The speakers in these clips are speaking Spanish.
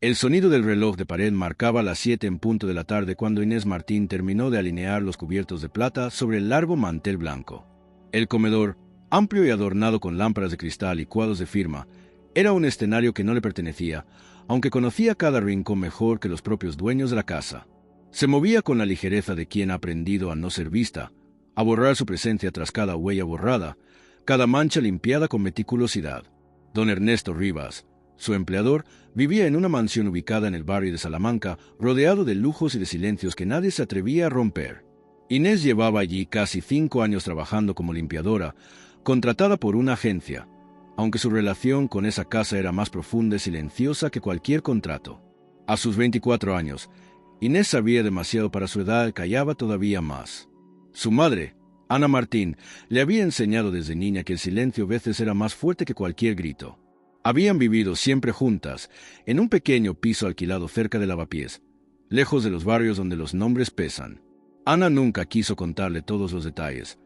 El sonido del reloj de pared marcaba las 7 en punto de la tarde cuando Inés Martín terminó de alinear los cubiertos de plata sobre el largo mantel blanco. El comedor, amplio y adornado con lámparas de cristal y cuadros de firma, era un escenario que no le pertenecía, aunque conocía cada rincón mejor que los propios dueños de la casa. Se movía con la ligereza de quien ha aprendido a no ser vista, a borrar su presencia tras cada huella borrada, cada mancha limpiada con meticulosidad. Don Ernesto Rivas, su empleador, vivía en una mansión ubicada en el barrio de Salamanca, rodeado de lujos y de silencios que nadie se atrevía a romper. Inés llevaba allí casi 5 años trabajando como limpiadora, contratada por una agencia, aunque su relación con esa casa era más profunda y silenciosa que cualquier contrato. A sus 24 años, Inés sabía demasiado para su edad y callaba todavía más. Su madre, Ana Martín, le había enseñado desde niña que el silencio a veces era más fuerte que cualquier grito. Habían vivido siempre juntas, en un pequeño piso alquilado cerca de Lavapiés, lejos de los barrios donde los nombres pesan. Ana nunca quiso contarle todos los detalles,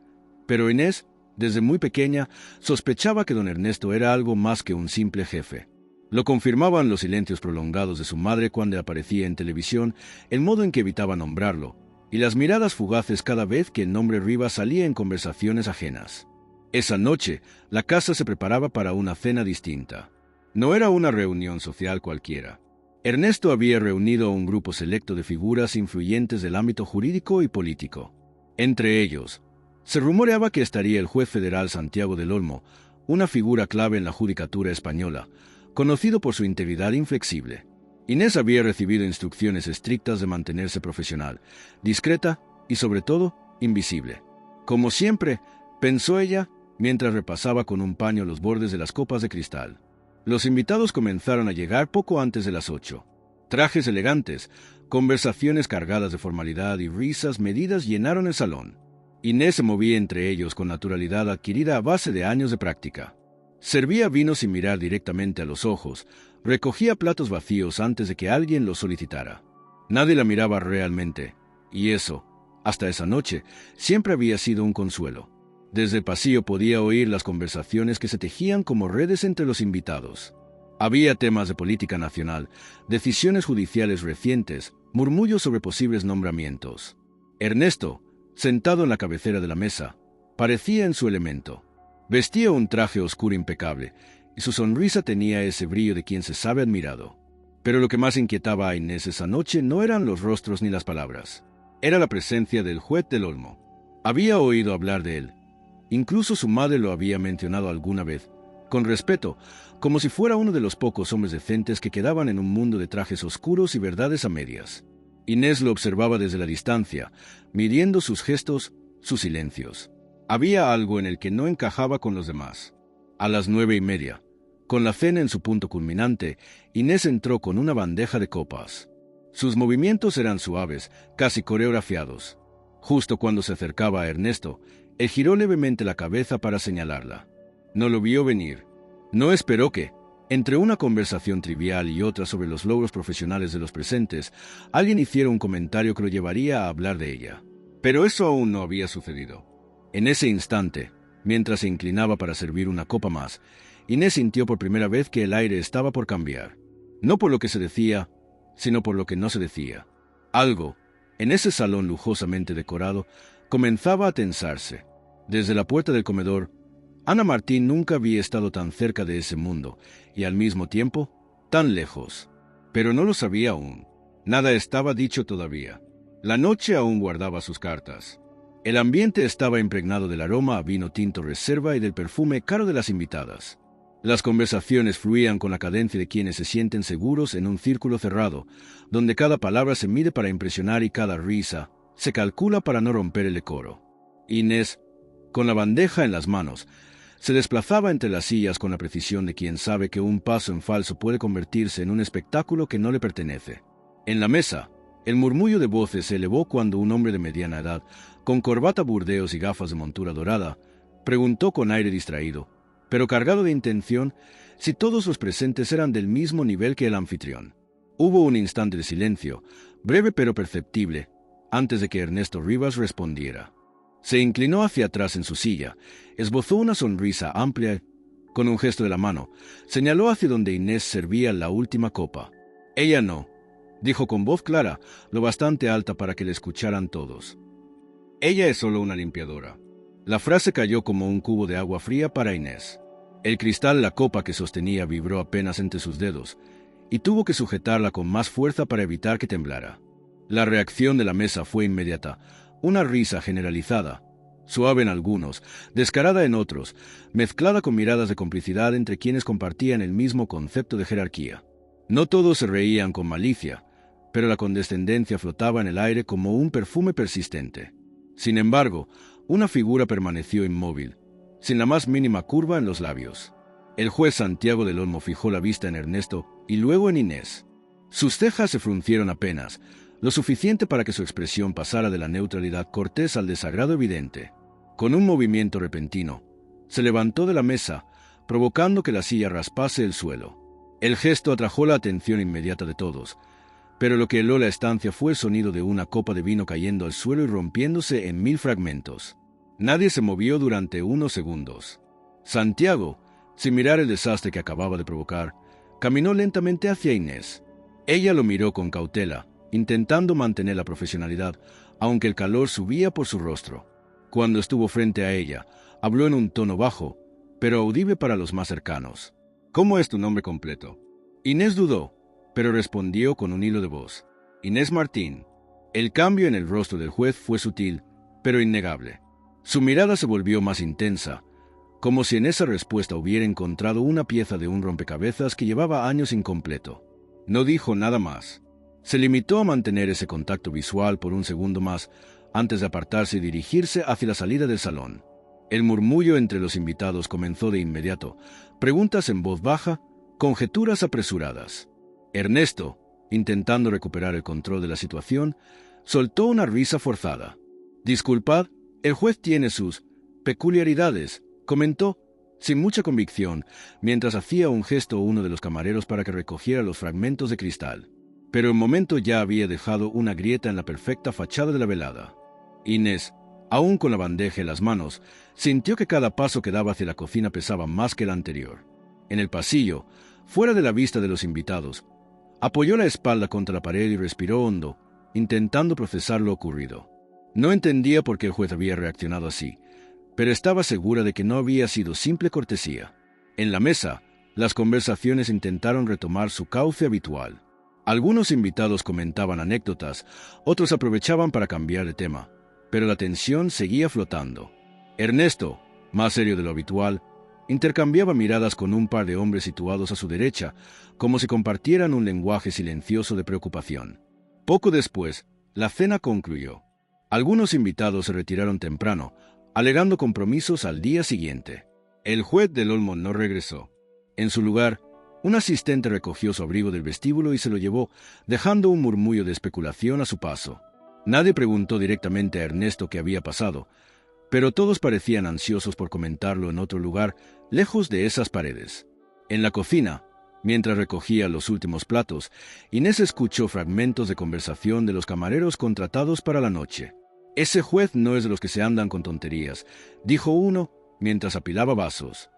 pero Inés, desde muy pequeña, sospechaba que don Ernesto era algo más que un simple jefe. Lo confirmaban los silencios prolongados de su madre cuando aparecía en televisión, el modo en que evitaba nombrarlo, y las miradas fugaces cada vez que el nombre Rivas salía en conversaciones ajenas. Esa noche, la casa se preparaba para una cena distinta. No era una reunión social cualquiera. Ernesto había reunido a un grupo selecto de figuras influyentes del ámbito jurídico y político. Entre ellos, se rumoreaba que estaría el juez federal Santiago del Olmo, una figura clave en la judicatura española, conocido por su integridad inflexible. Inés había recibido instrucciones estrictas de mantenerse profesional, discreta y, sobre todo, invisible. Como siempre, pensó ella, mientras repasaba con un paño los bordes de las copas de cristal. Los invitados comenzaron a llegar poco antes de las 8. Trajes elegantes, conversaciones cargadas de formalidad y risas medidas llenaron el salón. Inés se movía entre ellos con naturalidad adquirida a base de años de práctica. Servía vino sin mirar directamente a los ojos, recogía platos vacíos antes de que alguien los solicitara. Nadie la miraba realmente, y eso, hasta esa noche, siempre había sido un consuelo. Desde el pasillo podía oír las conversaciones que se tejían como redes entre los invitados. Había temas de política nacional, decisiones judiciales recientes, murmullos sobre posibles nombramientos. Ernesto, sentado en la cabecera de la mesa, parecía en su elemento. Vestía un traje oscuro impecable, y su sonrisa tenía ese brillo de quien se sabe admirado. Pero lo que más inquietaba a Inés esa noche no eran los rostros ni las palabras. Era la presencia del juez del Olmo. Había oído hablar de él. Incluso su madre lo había mencionado alguna vez, con respeto, como si fuera uno de los pocos hombres decentes que quedaban en un mundo de trajes oscuros y verdades a medias. Inés lo observaba desde la distancia, midiendo sus gestos, sus silencios. Había algo en el que no encajaba con los demás. A las 9:30, con la cena en su punto culminante, Inés entró con una bandeja de copas. Sus movimientos eran suaves, casi coreografiados. Justo cuando se acercaba a Ernesto, él giró levemente la cabeza para señalarla. No lo vio venir. No esperó que, entre una conversación trivial y otra sobre los logros profesionales de los presentes, alguien hiciera un comentario que lo llevaría a hablar de ella. Pero eso aún no había sucedido. En ese instante, mientras se inclinaba para servir una copa más, Inés sintió por primera vez que el aire estaba por cambiar. No por lo que se decía, sino por lo que no se decía. Algo, en ese salón lujosamente decorado, comenzaba a tensarse. Desde la puerta del comedor, Ana Martín nunca había estado tan cerca de ese mundo, y al mismo tiempo, tan lejos. Pero no lo sabía aún. Nada estaba dicho todavía. La noche aún guardaba sus cartas. El ambiente estaba impregnado del aroma a vino tinto reserva y del perfume caro de las invitadas. Las conversaciones fluían con la cadencia de quienes se sienten seguros en un círculo cerrado, donde cada palabra se mide para impresionar y cada risa se calcula para no romper el decoro. Inés, con la bandeja en las manos, se desplazaba entre las sillas con la precisión de quien sabe que un paso en falso puede convertirse en un espectáculo que no le pertenece. En la mesa, el murmullo de voces se elevó cuando un hombre de mediana edad, con corbata burdeos y gafas de montura dorada, preguntó con aire distraído, pero cargado de intención, si todos los presentes eran del mismo nivel que el anfitrión. Hubo un instante de silencio, breve pero perceptible, antes de que Ernesto Rivas respondiera. Se inclinó hacia atrás en su silla, esbozó una sonrisa amplia, con un gesto de la mano, señaló hacia donde Inés servía la última copa. Ella no, dijo con voz clara, lo bastante alta para que le escucharan todos. Ella es solo una limpiadora. La frase cayó como un cubo de agua fría para Inés. El cristal, la copa que sostenía, vibró apenas entre sus dedos, y tuvo que sujetarla con más fuerza para evitar que temblara. La reacción de la mesa fue inmediata, una risa generalizada, suave en algunos, descarada en otros, mezclada con miradas de complicidad entre quienes compartían el mismo concepto de jerarquía. No todos se reían con malicia, pero la condescendencia flotaba en el aire como un perfume persistente. Sin embargo, una figura permaneció inmóvil, sin la más mínima curva en los labios. El juez Santiago del Olmo fijó la vista en Ernesto y luego en Inés. Sus cejas se fruncieron apenas, lo suficiente para que su expresión pasara de la neutralidad cortés al desagrado evidente. Con un movimiento repentino, se levantó de la mesa, provocando que la silla raspase el suelo. El gesto atrajo la atención inmediata de todos, pero lo que heló la estancia fue el sonido de una copa de vino cayendo al suelo y rompiéndose en 1000 fragmentos. Nadie se movió durante unos segundos. Santiago, sin mirar el desastre que acababa de provocar, caminó lentamente hacia Inés. Ella lo miró con cautela, intentando mantener la profesionalidad, aunque el calor subía por su rostro. Cuando estuvo frente a ella, habló en un tono bajo, pero audible para los más cercanos. ¿Cómo es tu nombre completo? Inés dudó, pero respondió con un hilo de voz. Inés Martín. El cambio en el rostro del juez fue sutil, pero innegable. Su mirada se volvió más intensa, como si en esa respuesta hubiera encontrado una pieza de un rompecabezas que llevaba años incompleto. No dijo nada más. Se limitó a mantener ese contacto visual por un segundo más, antes de apartarse y dirigirse hacia la salida del salón. El murmullo entre los invitados comenzó de inmediato, preguntas en voz baja, conjeturas apresuradas. Ernesto, intentando recuperar el control de la situación, soltó una risa forzada. «Disculpad, el juez tiene sus peculiaridades», comentó, sin mucha convicción, mientras hacía un gesto a uno de los camareros para que recogiera los fragmentos de cristal. Pero el momento ya había dejado una grieta en la perfecta fachada de la velada. Inés, aún con la bandeja en las manos, sintió que cada paso que daba hacia la cocina pesaba más que el anterior. En el pasillo, fuera de la vista de los invitados, apoyó la espalda contra la pared y respiró hondo, intentando procesar lo ocurrido. No entendía por qué el juez había reaccionado así, pero estaba segura de que no había sido simple cortesía. En la mesa, las conversaciones intentaron retomar su cauce habitual. Algunos invitados comentaban anécdotas, otros aprovechaban para cambiar de tema, pero la tensión seguía flotando. Ernesto, más serio de lo habitual, intercambiaba miradas con un par de hombres situados a su derecha, como si compartieran un lenguaje silencioso de preocupación. Poco después, la cena concluyó. Algunos invitados se retiraron temprano, alegando compromisos al día siguiente. El juez del Olmo no regresó. En su lugar, un asistente recogió su abrigo del vestíbulo y se lo llevó, dejando un murmullo de especulación a su paso. Nadie preguntó directamente a Ernesto qué había pasado, pero todos parecían ansiosos por comentarlo en otro lugar, lejos de esas paredes. En la cocina, mientras recogía los últimos platos, Inés escuchó fragmentos de conversación de los camareros contratados para la noche. «Ese juez no es de los que se andan con tonterías», dijo uno mientras apilaba vasos.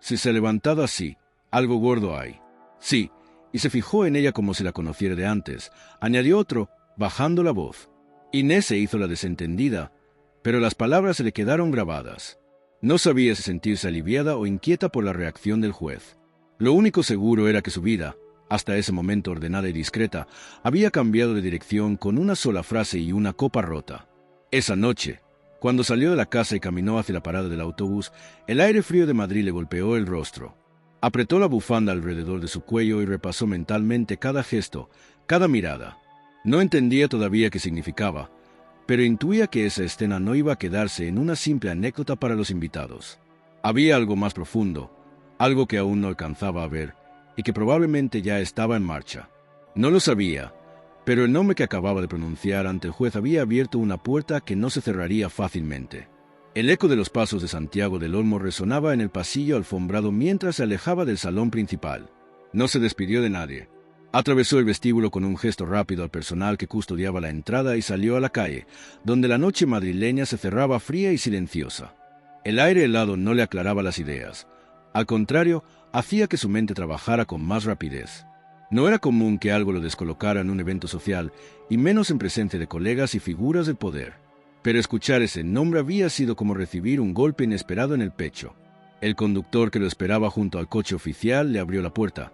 «Si se ha levantado así, algo gordo hay». «Sí», y se fijó en ella como si la conociera de antes, añadió otro, bajando la voz. Inés se hizo la desentendida, pero las palabras se le quedaron grabadas. No sabía si sentirse aliviada o inquieta por la reacción del juez. Lo único seguro era que su vida, hasta ese momento ordenada y discreta, había cambiado de dirección con una sola frase y una copa rota. Esa noche, cuando salió de la casa y caminó hacia la parada del autobús, el aire frío de Madrid le golpeó el rostro. Apretó la bufanda alrededor de su cuello y repasó mentalmente cada gesto, cada mirada. No entendía todavía qué significaba, pero intuía que esa escena no iba a quedarse en una simple anécdota para los invitados. Había algo más profundo, algo que aún no alcanzaba a ver, y que probablemente ya estaba en marcha. No lo sabía, pero el nombre que acababa de pronunciar ante el juez había abierto una puerta que no se cerraría fácilmente. El eco de los pasos de Santiago del Olmo resonaba en el pasillo alfombrado mientras se alejaba del salón principal. No se despidió de nadie. Atravesó el vestíbulo con un gesto rápido al personal que custodiaba la entrada y salió a la calle, donde la noche madrileña se cerraba fría y silenciosa. El aire helado no le aclaraba las ideas. Al contrario, hacía que su mente trabajara con más rapidez. No era común que algo lo descolocara en un evento social, y menos en presencia de colegas y figuras del poder. Pero escuchar ese nombre había sido como recibir un golpe inesperado en el pecho. El conductor que lo esperaba junto al coche oficial le abrió la puerta,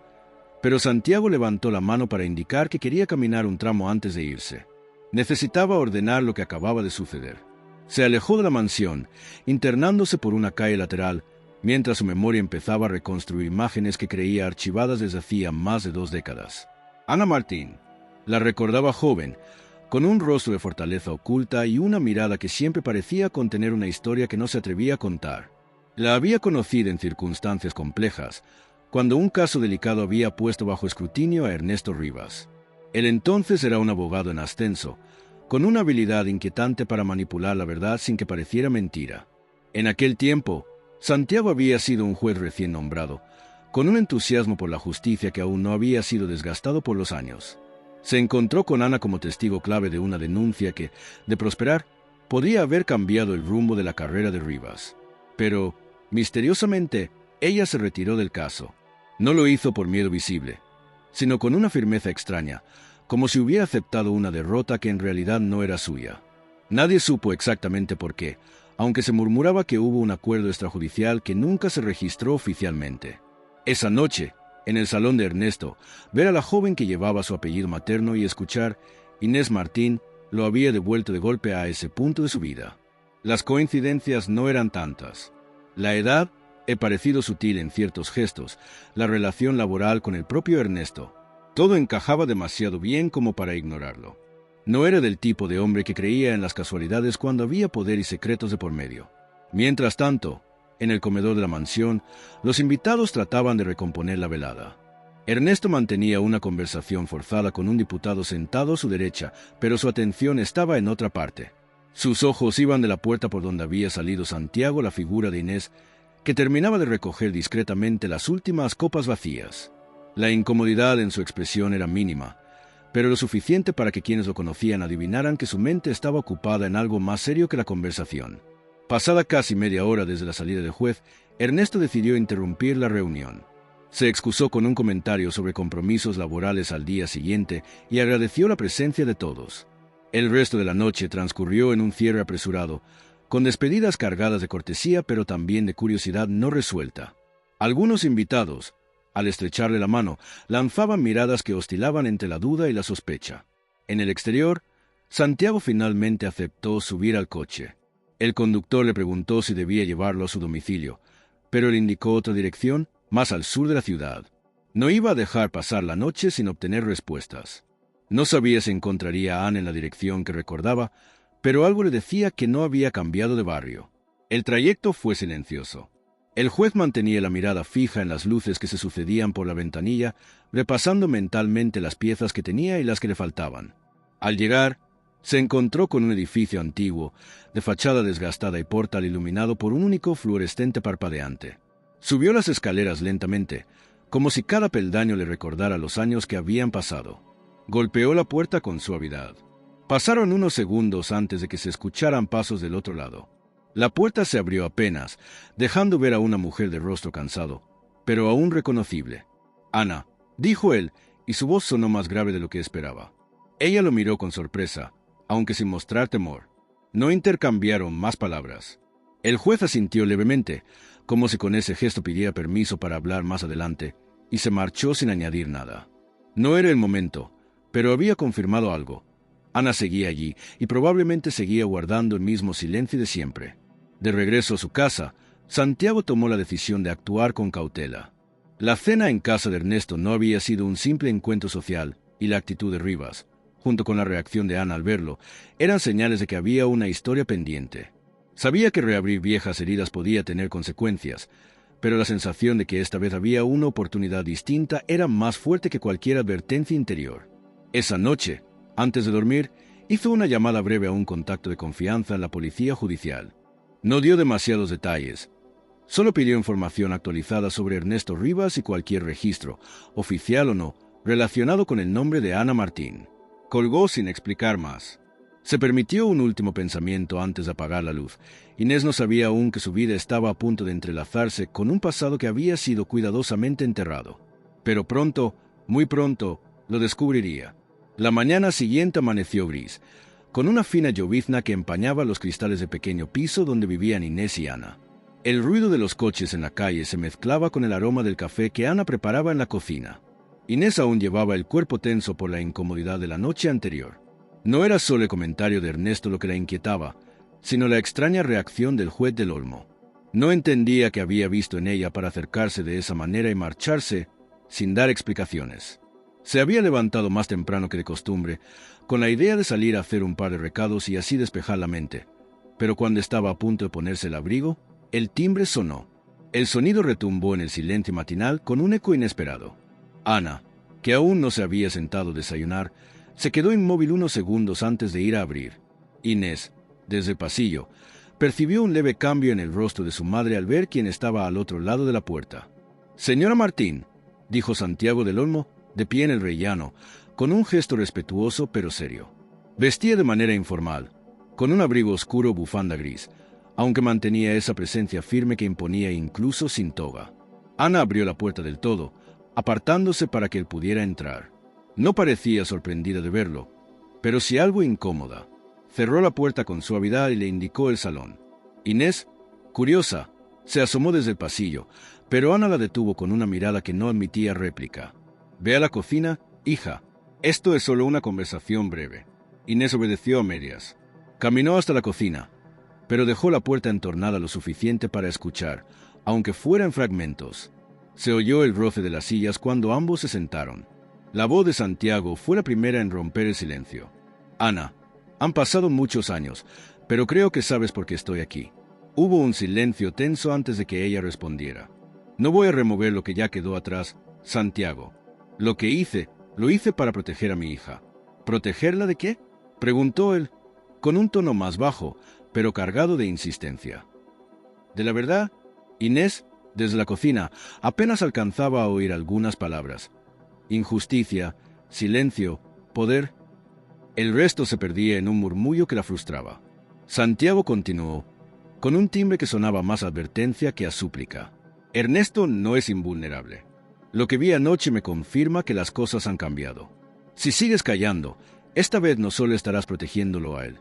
pero Santiago levantó la mano para indicar que quería caminar un tramo antes de irse. Necesitaba ordenar lo que acababa de suceder. Se alejó de la mansión, internándose por una calle lateral, mientras su memoria empezaba a reconstruir imágenes que creía archivadas desde hacía más de 2 décadas. Ana Martín la recordaba joven, con un rostro de fortaleza oculta y una mirada que siempre parecía contener una historia que no se atrevía a contar. La había conocido en circunstancias complejas, cuando un caso delicado había puesto bajo escrutinio a Ernesto Rivas. Él entonces era un abogado en ascenso, con una habilidad inquietante para manipular la verdad sin que pareciera mentira. En aquel tiempo, Santiago había sido un juez recién nombrado, con un entusiasmo por la justicia que aún no había sido desgastado por los años. Se encontró con Ana como testigo clave de una denuncia que, de prosperar, podría haber cambiado el rumbo de la carrera de Rivas. Pero, misteriosamente, ella se retiró del caso. No lo hizo por miedo visible, sino con una firmeza extraña, como si hubiera aceptado una derrota que en realidad no era suya. Nadie supo exactamente por qué, aunque se murmuraba que hubo un acuerdo extrajudicial que nunca se registró oficialmente. Esa noche, en el salón de Ernesto, ver a la joven que llevaba su apellido materno y escuchar Inés Martín lo había devuelto de golpe a ese punto de su vida. Las coincidencias no eran tantas. La edad, el parecido sutil en ciertos gestos, la relación laboral con el propio Ernesto, todo encajaba demasiado bien como para ignorarlo. No era del tipo de hombre que creía en las casualidades cuando había poder y secretos de por medio. Mientras tanto, en el comedor de la mansión, los invitados trataban de recomponer la velada. Ernesto mantenía una conversación forzada con un diputado sentado a su derecha, pero su atención estaba en otra parte. Sus ojos iban de la puerta por donde había salido Santiago, la figura de Inés, que terminaba de recoger discretamente las últimas copas vacías. La incomodidad en su expresión era mínima, pero lo suficiente para que quienes lo conocían adivinaran que su mente estaba ocupada en algo más serio que la conversación. Pasada casi media hora desde la salida del juez, Ernesto decidió interrumpir la reunión. Se excusó con un comentario sobre compromisos laborales al día siguiente y agradeció la presencia de todos. El resto de la noche transcurrió en un cierre apresurado, con despedidas cargadas de cortesía pero también de curiosidad no resuelta. Algunos invitados, al estrecharle la mano, lanzaban miradas que oscilaban entre la duda y la sospecha. En el exterior, Santiago finalmente aceptó subir al coche. El conductor le preguntó si debía llevarlo a su domicilio, pero le indicó otra dirección, más al sur de la ciudad. No iba a dejar pasar la noche sin obtener respuestas. No sabía si encontraría a Ana en la dirección que recordaba, pero algo le decía que no había cambiado de barrio. El trayecto fue silencioso. El juez mantenía la mirada fija en las luces que se sucedían por la ventanilla, repasando mentalmente las piezas que tenía y las que le faltaban. Al llegar, se encontró con un edificio antiguo, de fachada desgastada y portal iluminado por un único fluorescente parpadeante. Subió las escaleras lentamente, como si cada peldaño le recordara los años que habían pasado. Golpeó la puerta con suavidad. Pasaron unos segundos antes de que se escucharan pasos del otro lado. La puerta se abrió apenas, dejando ver a una mujer de rostro cansado, pero aún reconocible. «Ana», dijo él, y su voz sonó más grave de lo que esperaba. Ella lo miró con sorpresa, aunque sin mostrar temor. No intercambiaron más palabras. El juez asintió levemente, como si con ese gesto pidiera permiso para hablar más adelante, y se marchó sin añadir nada. No era el momento, pero había confirmado algo. Ana seguía allí, y probablemente seguía guardando el mismo silencio de siempre. De regreso a su casa, Santiago tomó la decisión de actuar con cautela. La cena en casa de Ernesto no había sido un simple encuentro social, y la actitud de Rivas, junto con la reacción de Ana al verlo, eran señales de que había una historia pendiente. Sabía que reabrir viejas heridas podía tener consecuencias, pero la sensación de que esta vez había una oportunidad distinta era más fuerte que cualquier advertencia interior. Esa noche, antes de dormir, hizo una llamada breve a un contacto de confianza en la policía judicial. No dio demasiados detalles. Solo pidió información actualizada sobre Ernesto Rivas y cualquier registro, oficial o no, relacionado con el nombre de Ana Martín. Colgó sin explicar más. Se permitió un último pensamiento antes de apagar la luz. Inés no sabía aún que su vida estaba a punto de entrelazarse con un pasado que había sido cuidadosamente enterrado. Pero pronto, Muy pronto lo descubriría. La mañana siguiente amaneció gris, con una fina llovizna que empañaba los cristales de pequeño piso donde vivían Inés y Ana. El ruido de los coches en la calle se mezclaba con el aroma del café que Ana preparaba en la cocina. Inés aún llevaba el cuerpo tenso por la incomodidad de la noche anterior. No era solo el comentario de Ernesto lo que la inquietaba, sino la extraña reacción del juez del Olmo. No entendía qué había visto en ella para acercarse de esa manera y marcharse sin dar explicaciones. Se había levantado más temprano que de costumbre, con la idea de salir a hacer un par de recados y así despejar la mente. Pero cuando estaba a punto de ponerse el abrigo, el timbre sonó. El sonido retumbó en el silencio matinal con un eco inesperado. Ana, que aún no se había sentado a desayunar, se quedó inmóvil unos segundos antes de ir a abrir. Inés, desde el pasillo, percibió un leve cambio en el rostro de su madre al ver quién estaba al otro lado de la puerta. «Señora Martín», dijo Santiago del Olmo, de pie en el rellano, con un gesto respetuoso pero serio. Vestía de manera informal, con un abrigo oscuro o bufanda gris, aunque mantenía esa presencia firme que imponía incluso sin toga. Ana abrió la puerta del todo, apartándose para que él pudiera entrar. No parecía sorprendida de verlo, pero sí algo incómoda. Cerró la puerta con suavidad y le indicó el salón. Inés, curiosa, se asomó desde el pasillo, pero Ana la detuvo con una mirada que no admitía réplica. «Ve a la cocina, hija. Esto es solo una conversación breve». Inés obedeció a medias. Caminó hasta la cocina, pero dejó la puerta entornada lo suficiente para escuchar, aunque fuera en fragmentos. Se oyó el roce de las sillas cuando ambos se sentaron. La voz de Santiago fue la primera en romper el silencio. «Ana, han pasado muchos años, pero creo que sabes por qué estoy aquí». Hubo un silencio tenso antes de que ella respondiera. «No voy a remover lo que ya quedó atrás, Santiago. Lo que hice, lo hice para proteger a mi hija». «¿Protegerla de qué?», preguntó él, con un tono más bajo, pero cargado de insistencia. De la verdad, Inés, desde la cocina, apenas alcanzaba a oír algunas palabras. Injusticia, silencio, poder. El resto se perdía en un murmullo que la frustraba. Santiago continuó, con un timbre que sonaba más a advertencia que a súplica. «Ernesto no es invulnerable. Lo que vi anoche me confirma que las cosas han cambiado. Si sigues callando, esta vez no solo estarás protegiéndolo a él,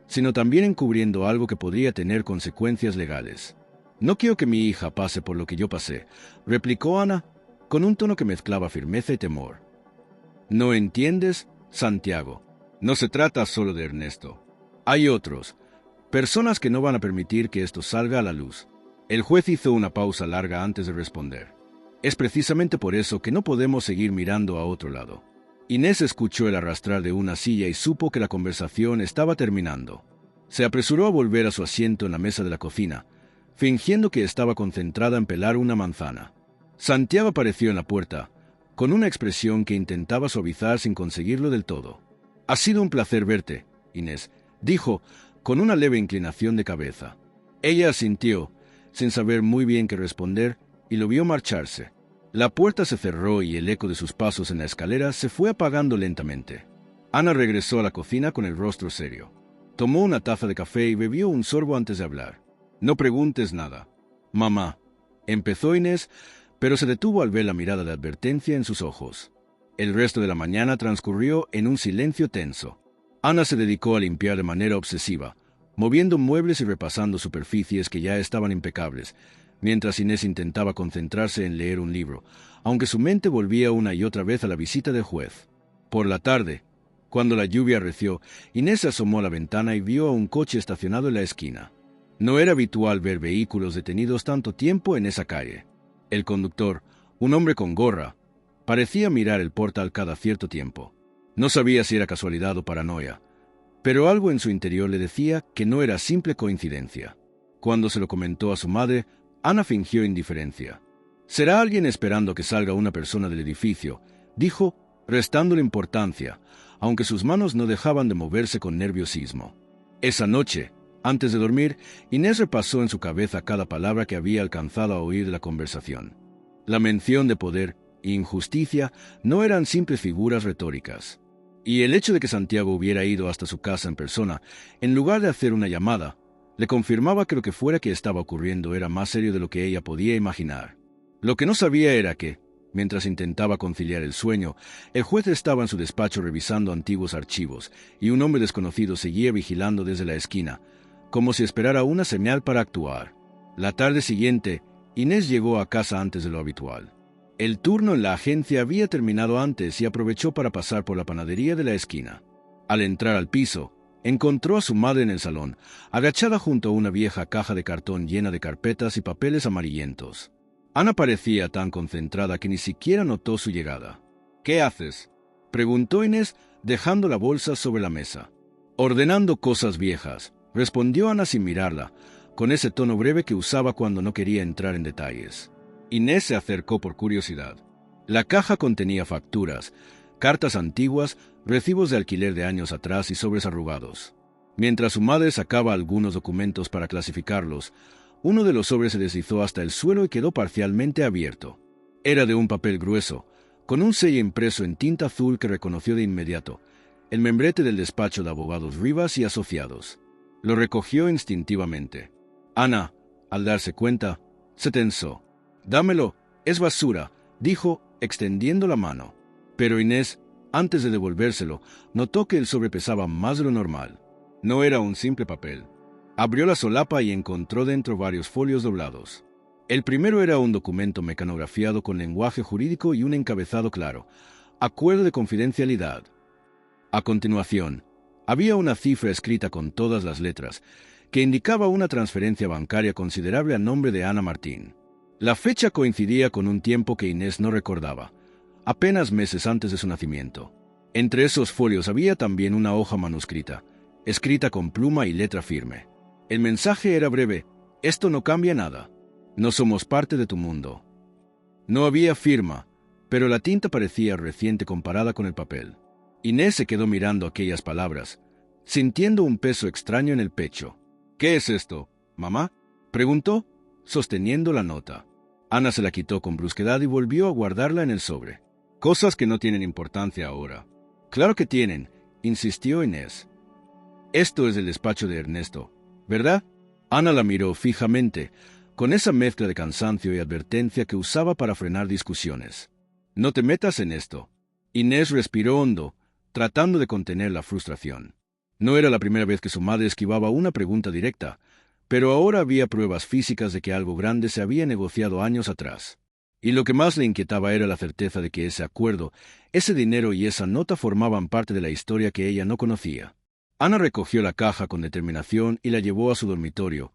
sino también encubriendo algo que podría tener consecuencias legales. No quiero que mi hija pase por lo que yo pasé», replicó Ana, con un tono que mezclaba firmeza y temor. «¿No entiendes, Santiago? No se trata solo de Ernesto. Hay otros, personas que no van a permitir que esto salga a la luz». El juez hizo una pausa larga antes de responder. «Es precisamente por eso que no podemos seguir mirando a otro lado». Inés escuchó el arrastrar de una silla y supo que la conversación estaba terminando. Se apresuró a volver a su asiento en la mesa de la cocina, fingiendo que estaba concentrada en pelar una manzana. Santiago apareció en la puerta, con una expresión que intentaba suavizar sin conseguirlo del todo. «Ha sido un placer verte, Inés», dijo, con una leve inclinación de cabeza. Ella asintió, sin saber muy bien qué responder, y lo vio marcharse. La puerta se cerró y el eco de sus pasos en la escalera se fue apagando lentamente. Ana regresó a la cocina con el rostro serio. Tomó una taza de café y bebió un sorbo antes de hablar. «No preguntes nada, mamá», empezó Inés, pero se detuvo al ver la mirada de advertencia en sus ojos. El resto de la mañana transcurrió en un silencio tenso. Ana se dedicó a limpiar de manera obsesiva, moviendo muebles y repasando superficies que ya estaban impecables, mientras Inés intentaba concentrarse en leer un libro, aunque su mente volvía una y otra vez a la visita del juez. Por la tarde, cuando la lluvia arreció, Inés se asomó a la ventana y vio a un coche estacionado en la esquina. No era habitual ver vehículos detenidos tanto tiempo en esa calle. El conductor, un hombre con gorra, parecía mirar el portal cada cierto tiempo. No sabía si era casualidad o paranoia, pero algo en su interior le decía que no era simple coincidencia. Cuando se lo comentó a su madre, Ana fingió indiferencia. «Será alguien esperando que salga una persona del edificio», dijo, restándole importancia, aunque sus manos no dejaban de moverse con nerviosismo. Esa noche, antes de dormir, Inés repasó en su cabeza cada palabra que había alcanzado a oír de la conversación. La mención de poder e injusticia no eran simples figuras retóricas. Y el hecho de que Santiago hubiera ido hasta su casa en persona, en lugar de hacer una llamada, le confirmaba que lo que fuera que estaba ocurriendo era más serio de lo que ella podía imaginar. Lo que no sabía era que, Mientras intentaba conciliar el sueño, el juez estaba en su despacho revisando antiguos archivos, y un hombre desconocido seguía vigilando desde la esquina, como si esperara una señal para actuar. La tarde siguiente, Inés llegó a casa antes de lo habitual. El turno en la agencia había terminado antes y aprovechó para pasar por la panadería de la esquina. Al entrar al piso, encontró a su madre en el salón, agachada junto a una vieja caja de cartón llena de carpetas y papeles amarillentos. Ana parecía tan concentrada que ni siquiera notó su llegada. «¿Qué haces?», preguntó Inés, dejando la bolsa sobre la mesa. «Ordenando cosas viejas», respondió Ana sin mirarla, con ese tono breve que usaba cuando no quería entrar en detalles. Inés se acercó por curiosidad. La caja contenía facturas, cartas antiguas, recibos de alquiler de años atrás y sobres arrugados. Mientras su madre sacaba algunos documentos para clasificarlos, uno de los sobres se deslizó hasta el suelo y quedó parcialmente abierto. Era de un papel grueso, con un sello impreso en tinta azul que reconoció de inmediato, el membrete del despacho de abogados Rivas y Asociados. Lo recogió instintivamente. Ana, al darse cuenta, se tensó. «Dámelo, es basura», dijo, extendiendo la mano. Pero Inés, antes de devolvérselo, notó que el sobre pesaba más de lo normal. No era un simple papel. Abrió la solapa y encontró dentro varios folios doblados. El primero era un documento mecanografiado con lenguaje jurídico y un encabezado claro: «Acuerdo de confidencialidad». A continuación, había una cifra escrita con todas las letras, que indicaba una transferencia bancaria considerable a nombre de Ana Martín. La fecha coincidía con un tiempo que Inés no recordaba, apenas meses antes de su nacimiento. Entre esos folios había también una hoja manuscrita, escrita con pluma y letra firme. El mensaje era breve: «Esto no cambia nada. No somos parte de tu mundo». No había firma, pero la tinta parecía reciente comparada con el papel. Inés se quedó mirando aquellas palabras, sintiendo un peso extraño en el pecho. «¿Qué es esto, mamá?», preguntó, sosteniendo la nota. Ana se la quitó con brusquedad y volvió a guardarla en el sobre. «Cosas que no tienen importancia ahora». «Claro que tienen», insistió Inés. «Esto es el despacho de Ernesto, ¿verdad?». Ana la miró fijamente, con esa mezcla de cansancio y advertencia que usaba para frenar discusiones. «No te metas en esto». Inés respiró hondo, tratando de contener la frustración. No era la primera vez que su madre esquivaba una pregunta directa, pero ahora había pruebas físicas de que algo grande se había negociado años atrás. Y lo que más le inquietaba era la certeza de que ese acuerdo, ese dinero y esa nota formaban parte de la historia que ella no conocía. Ana recogió la caja con determinación y la llevó a su dormitorio,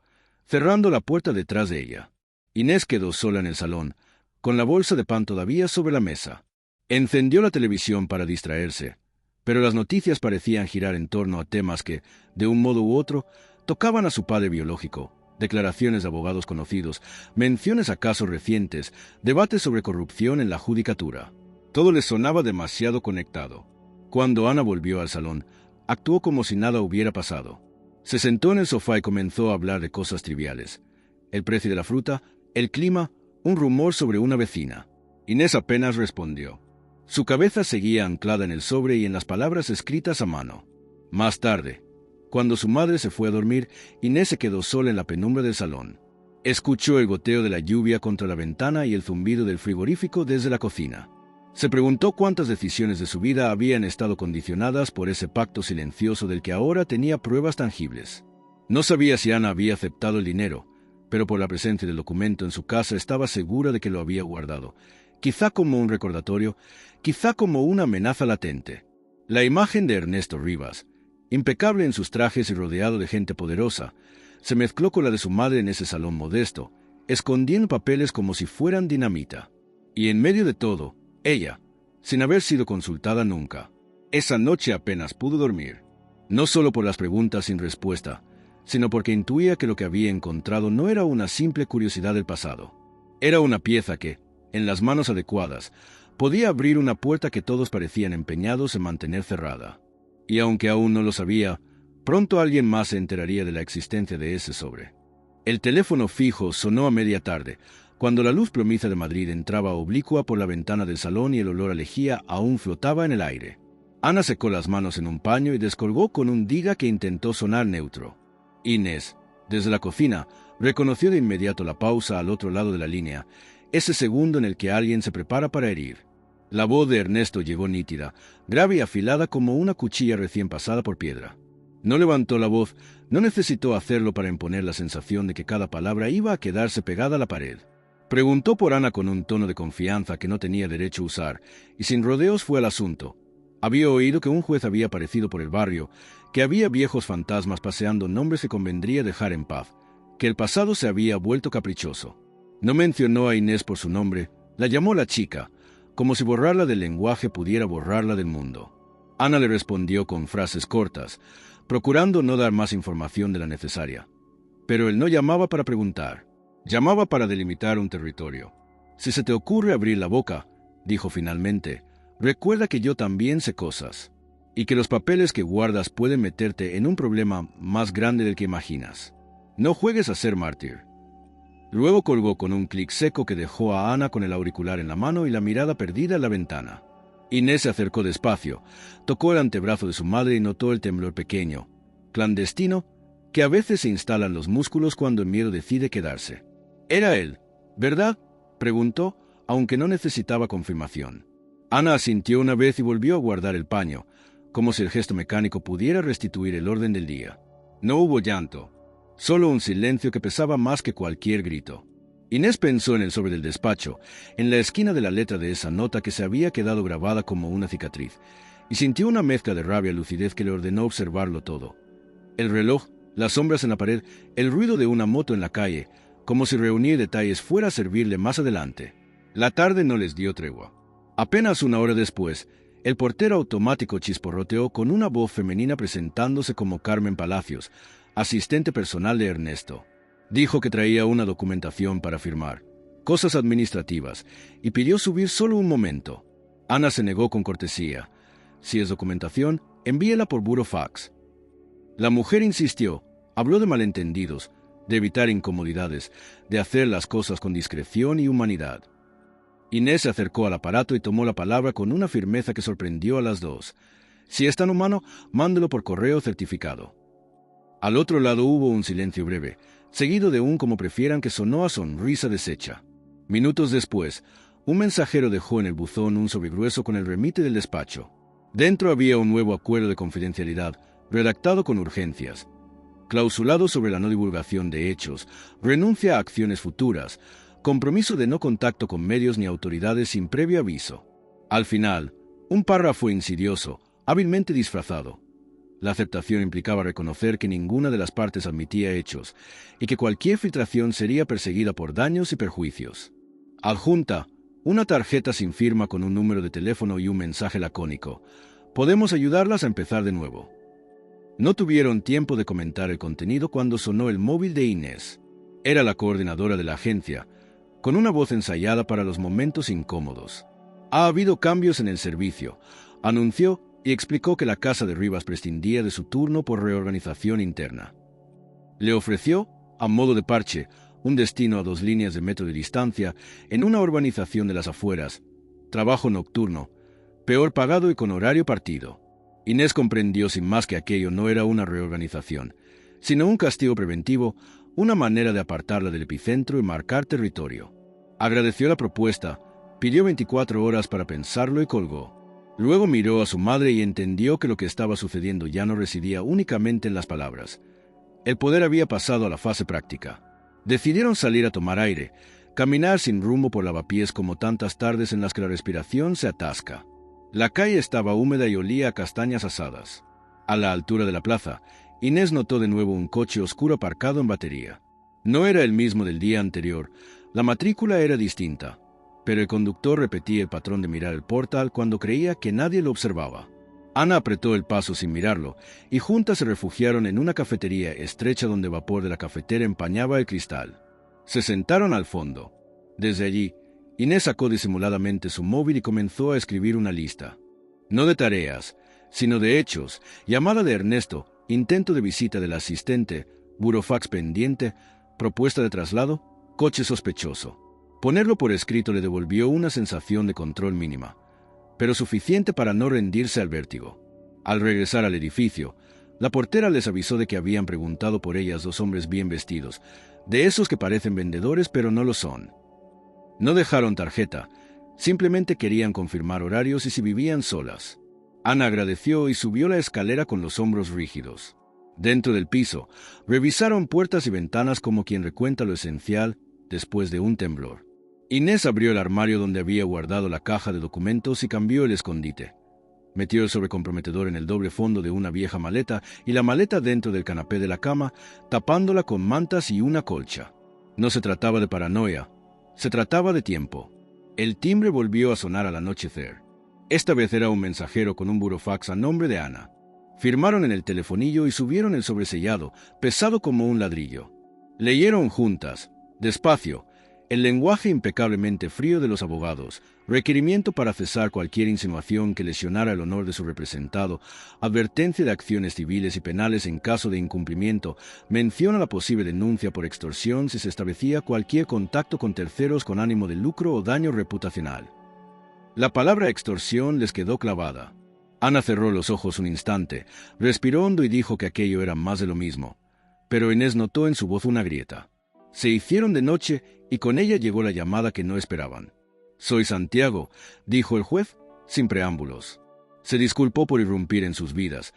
cerrando la puerta detrás de ella. Inés quedó sola en el salón, con la bolsa de pan todavía sobre la mesa. Encendió la televisión para distraerse, pero las noticias parecían girar en torno a temas que, de un modo u otro, tocaban a su padre biológico: declaraciones de abogados conocidos, menciones a casos recientes, debates sobre corrupción en la judicatura. Todo le sonaba demasiado conectado. Cuando Ana volvió al salón, actuó como si nada hubiera pasado. Se sentó en el sofá y comenzó a hablar de cosas triviales: el precio de la fruta, el clima, un rumor sobre una vecina. Inés apenas respondió. Su cabeza seguía anclada en el sobre y en las palabras escritas a mano. Más tarde, cuando su madre se fue a dormir, Inés se quedó sola en la penumbra del salón. Escuchó el goteo de la lluvia contra la ventana y el zumbido del frigorífico desde la cocina. Se preguntó cuántas decisiones de su vida habían estado condicionadas por ese pacto silencioso del que ahora tenía pruebas tangibles. No sabía si Ana había aceptado el dinero, pero por la presencia del documento en su casa estaba segura de que lo había guardado, quizá como un recordatorio, quizá como una amenaza latente. La imagen de Ernesto Rivas, impecable en sus trajes y rodeado de gente poderosa, se mezcló con la de su madre en ese salón modesto, escondiendo papeles como si fueran dinamita. Y en medio de todo, ella, sin haber sido consultada nunca. Esa noche apenas pudo dormir, no solo por las preguntas sin respuesta, sino porque intuía que lo que había encontrado no era una simple curiosidad del pasado. Era una pieza que, en las manos adecuadas, podía abrir una puerta que todos parecían empeñados en mantener cerrada. Y aunque aún no lo sabía, pronto alguien más se enteraría de la existencia de ese sobre. El teléfono fijo sonó a media tarde, cuando la luz plomiza de Madrid entraba oblicua por la ventana del salón y el olor a lejía aún flotaba en el aire. Ana secó las manos en un paño y descolgó con un diga que intentó sonar neutro. Inés, desde la cocina, reconoció de inmediato la pausa al otro lado de la línea ese segundo en el que alguien se prepara para herir. La voz de Ernesto llegó nítida, grave y afilada como una cuchilla recién pasada por piedra. No levantó la voz, no necesitó hacerlo para imponer la sensación de que cada palabra iba a quedarse pegada a la pared. Preguntó por Ana con un tono de confianza que no tenía derecho a usar, y sin rodeos fue al asunto. Había oído que un juez había aparecido por el barrio, que había viejos fantasmas paseando nombres que convendría dejar en paz, que el pasado se había vuelto caprichoso. No mencionó a Inés por su nombre, la llamó la chica, como si borrarla del lenguaje pudiera borrarla del mundo. Ana le respondió con frases cortas, procurando no dar más información de la necesaria. Pero él no llamaba para preguntar, llamaba para delimitar un territorio. Si se te ocurre abrir la boca, dijo finalmente, recuerda que yo también sé cosas, y que los papeles que guardas pueden meterte en un problema más grande del que imaginas. No juegues a ser mártir. Luego colgó con un clic seco que dejó a Ana con el auricular en la mano y la mirada perdida en la ventana. Inés se acercó despacio, tocó el antebrazo de su madre y notó el temblor pequeño, clandestino, que a veces se instala en los músculos cuando el miedo decide quedarse. «Era él, ¿verdad?», preguntó, aunque no necesitaba confirmación. Ana asintió una vez y volvió a guardar el paño, como si el gesto mecánico pudiera restituir el orden del día. No hubo llanto, solo un silencio que pesaba más que cualquier grito. Inés pensó en el sobre del despacho, en la esquina de la letra de esa nota que se había quedado grabada como una cicatriz, y sintió una mezcla de rabia y lucidez que le ordenó observarlo todo. El reloj, las sombras en la pared, el ruido de una moto en la calle, como si reunir detalles fuera a servirle más adelante. La tarde no les dio tregua. Apenas una hora después, el portero automático chisporroteó con una voz femenina presentándose como Carmen Palacios, asistente personal de Ernesto. Dijo que traía una documentación para firmar, cosas administrativas, y pidió subir solo un momento. Ana se negó con cortesía. Si es documentación, envíela por burofax. La mujer insistió, habló de malentendidos, de evitar incomodidades, de hacer las cosas con discreción y humanidad. Inés se acercó al aparato y tomó la palabra con una firmeza que sorprendió a las dos. Si es tan humano, mándelo por correo certificado. Al otro lado hubo un silencio breve, seguido de un como prefieran que sonó a sonrisa deshecha. Minutos después, un mensajero dejó en el buzón un sobregrueso con el remite del despacho. Dentro había un nuevo acuerdo de confidencialidad, redactado con urgencias. Clausulado sobre la no divulgación de hechos, renuncia a acciones futuras, compromiso de no contacto con medios ni autoridades sin previo aviso. Al final, un párrafo insidioso, hábilmente disfrazado. La aceptación implicaba reconocer que ninguna de las partes admitía hechos y que cualquier filtración sería perseguida por daños y perjuicios. Adjunta, una tarjeta sin firma con un número de teléfono y un mensaje lacónico. Podemos ayudarlas a empezar de nuevo. No tuvieron tiempo de comentar el contenido cuando sonó el móvil de Inés. Era la coordinadora de la agencia, con una voz ensayada para los momentos incómodos. Ha habido cambios en el servicio, anunció y explicó que la casa de Rivas prescindía de su turno por reorganización interna. Le ofreció, a modo de parche, un destino a 2 líneas de metro de distancia en una urbanización de las afueras, trabajo nocturno, peor pagado y con horario partido. Inés comprendió sin más que aquello no era una reorganización, sino un castigo preventivo, una manera de apartarla del epicentro y marcar territorio. Agradeció la propuesta, pidió 24 horas para pensarlo y colgó. Luego miró a su madre y entendió que lo que estaba sucediendo ya no residía únicamente en las palabras. El poder había pasado a la fase práctica. Decidieron salir a tomar aire, caminar sin rumbo por lavapiés como tantas tardes en las que la respiración se atasca. La calle estaba húmeda y olía a castañas asadas. A la altura de la plaza, Inés notó de nuevo un coche oscuro aparcado en batería. No era el mismo del día anterior, la matrícula era distinta, pero el conductor repetía el patrón de mirar el portal cuando creía que nadie lo observaba. Ana apretó el paso sin mirarlo, y juntas se refugiaron en una cafetería estrecha donde el vapor de la cafetera empañaba el cristal. Se sentaron al fondo. Desde allí, Inés sacó disimuladamente su móvil y comenzó a escribir una lista. No de tareas, sino de hechos, llamada de Ernesto, intento de visita del asistente, burofax pendiente, propuesta de traslado, coche sospechoso. Ponerlo por escrito le devolvió una sensación de control mínima, pero suficiente para no rendirse al vértigo. Al regresar al edificio, la portera les avisó de que habían preguntado por ellas 2 hombres bien vestidos, de esos que parecen vendedores pero no lo son. No dejaron tarjeta, simplemente querían confirmar horarios y si vivían solas. Ana agradeció y subió la escalera con los hombros rígidos. Dentro del piso, revisaron puertas y ventanas como quien recuenta lo esencial después de un temblor. Inés abrió el armario donde había guardado la caja de documentos y cambió el escondite. Metió el sobrecomprometedor en el doble fondo de una vieja maleta y la maleta dentro del canapé de la cama, tapándola con mantas y una colcha. No se trataba de paranoia, se trataba de tiempo. El timbre volvió a sonar al anochecer. Esta vez era un mensajero con un burofax a nombre de Ana. Firmaron en el telefonillo y subieron el sobresellado, pesado como un ladrillo. Leyeron juntas, despacio, el lenguaje impecablemente frío de los abogados, requerimiento para cesar cualquier insinuación que lesionara el honor de su representado, advertencia de acciones civiles y penales en caso de incumplimiento, mención a la posible denuncia por extorsión si se establecía cualquier contacto con terceros con ánimo de lucro o daño reputacional. La palabra extorsión les quedó clavada. Ana cerró los ojos un instante, respiró hondo y dijo que aquello era más de lo mismo, pero Inés notó en su voz una grieta. Se hicieron de noche y con ella llegó la llamada que no esperaban. «Soy Santiago», dijo el juez, sin preámbulos. Se disculpó por irrumpir en sus vidas,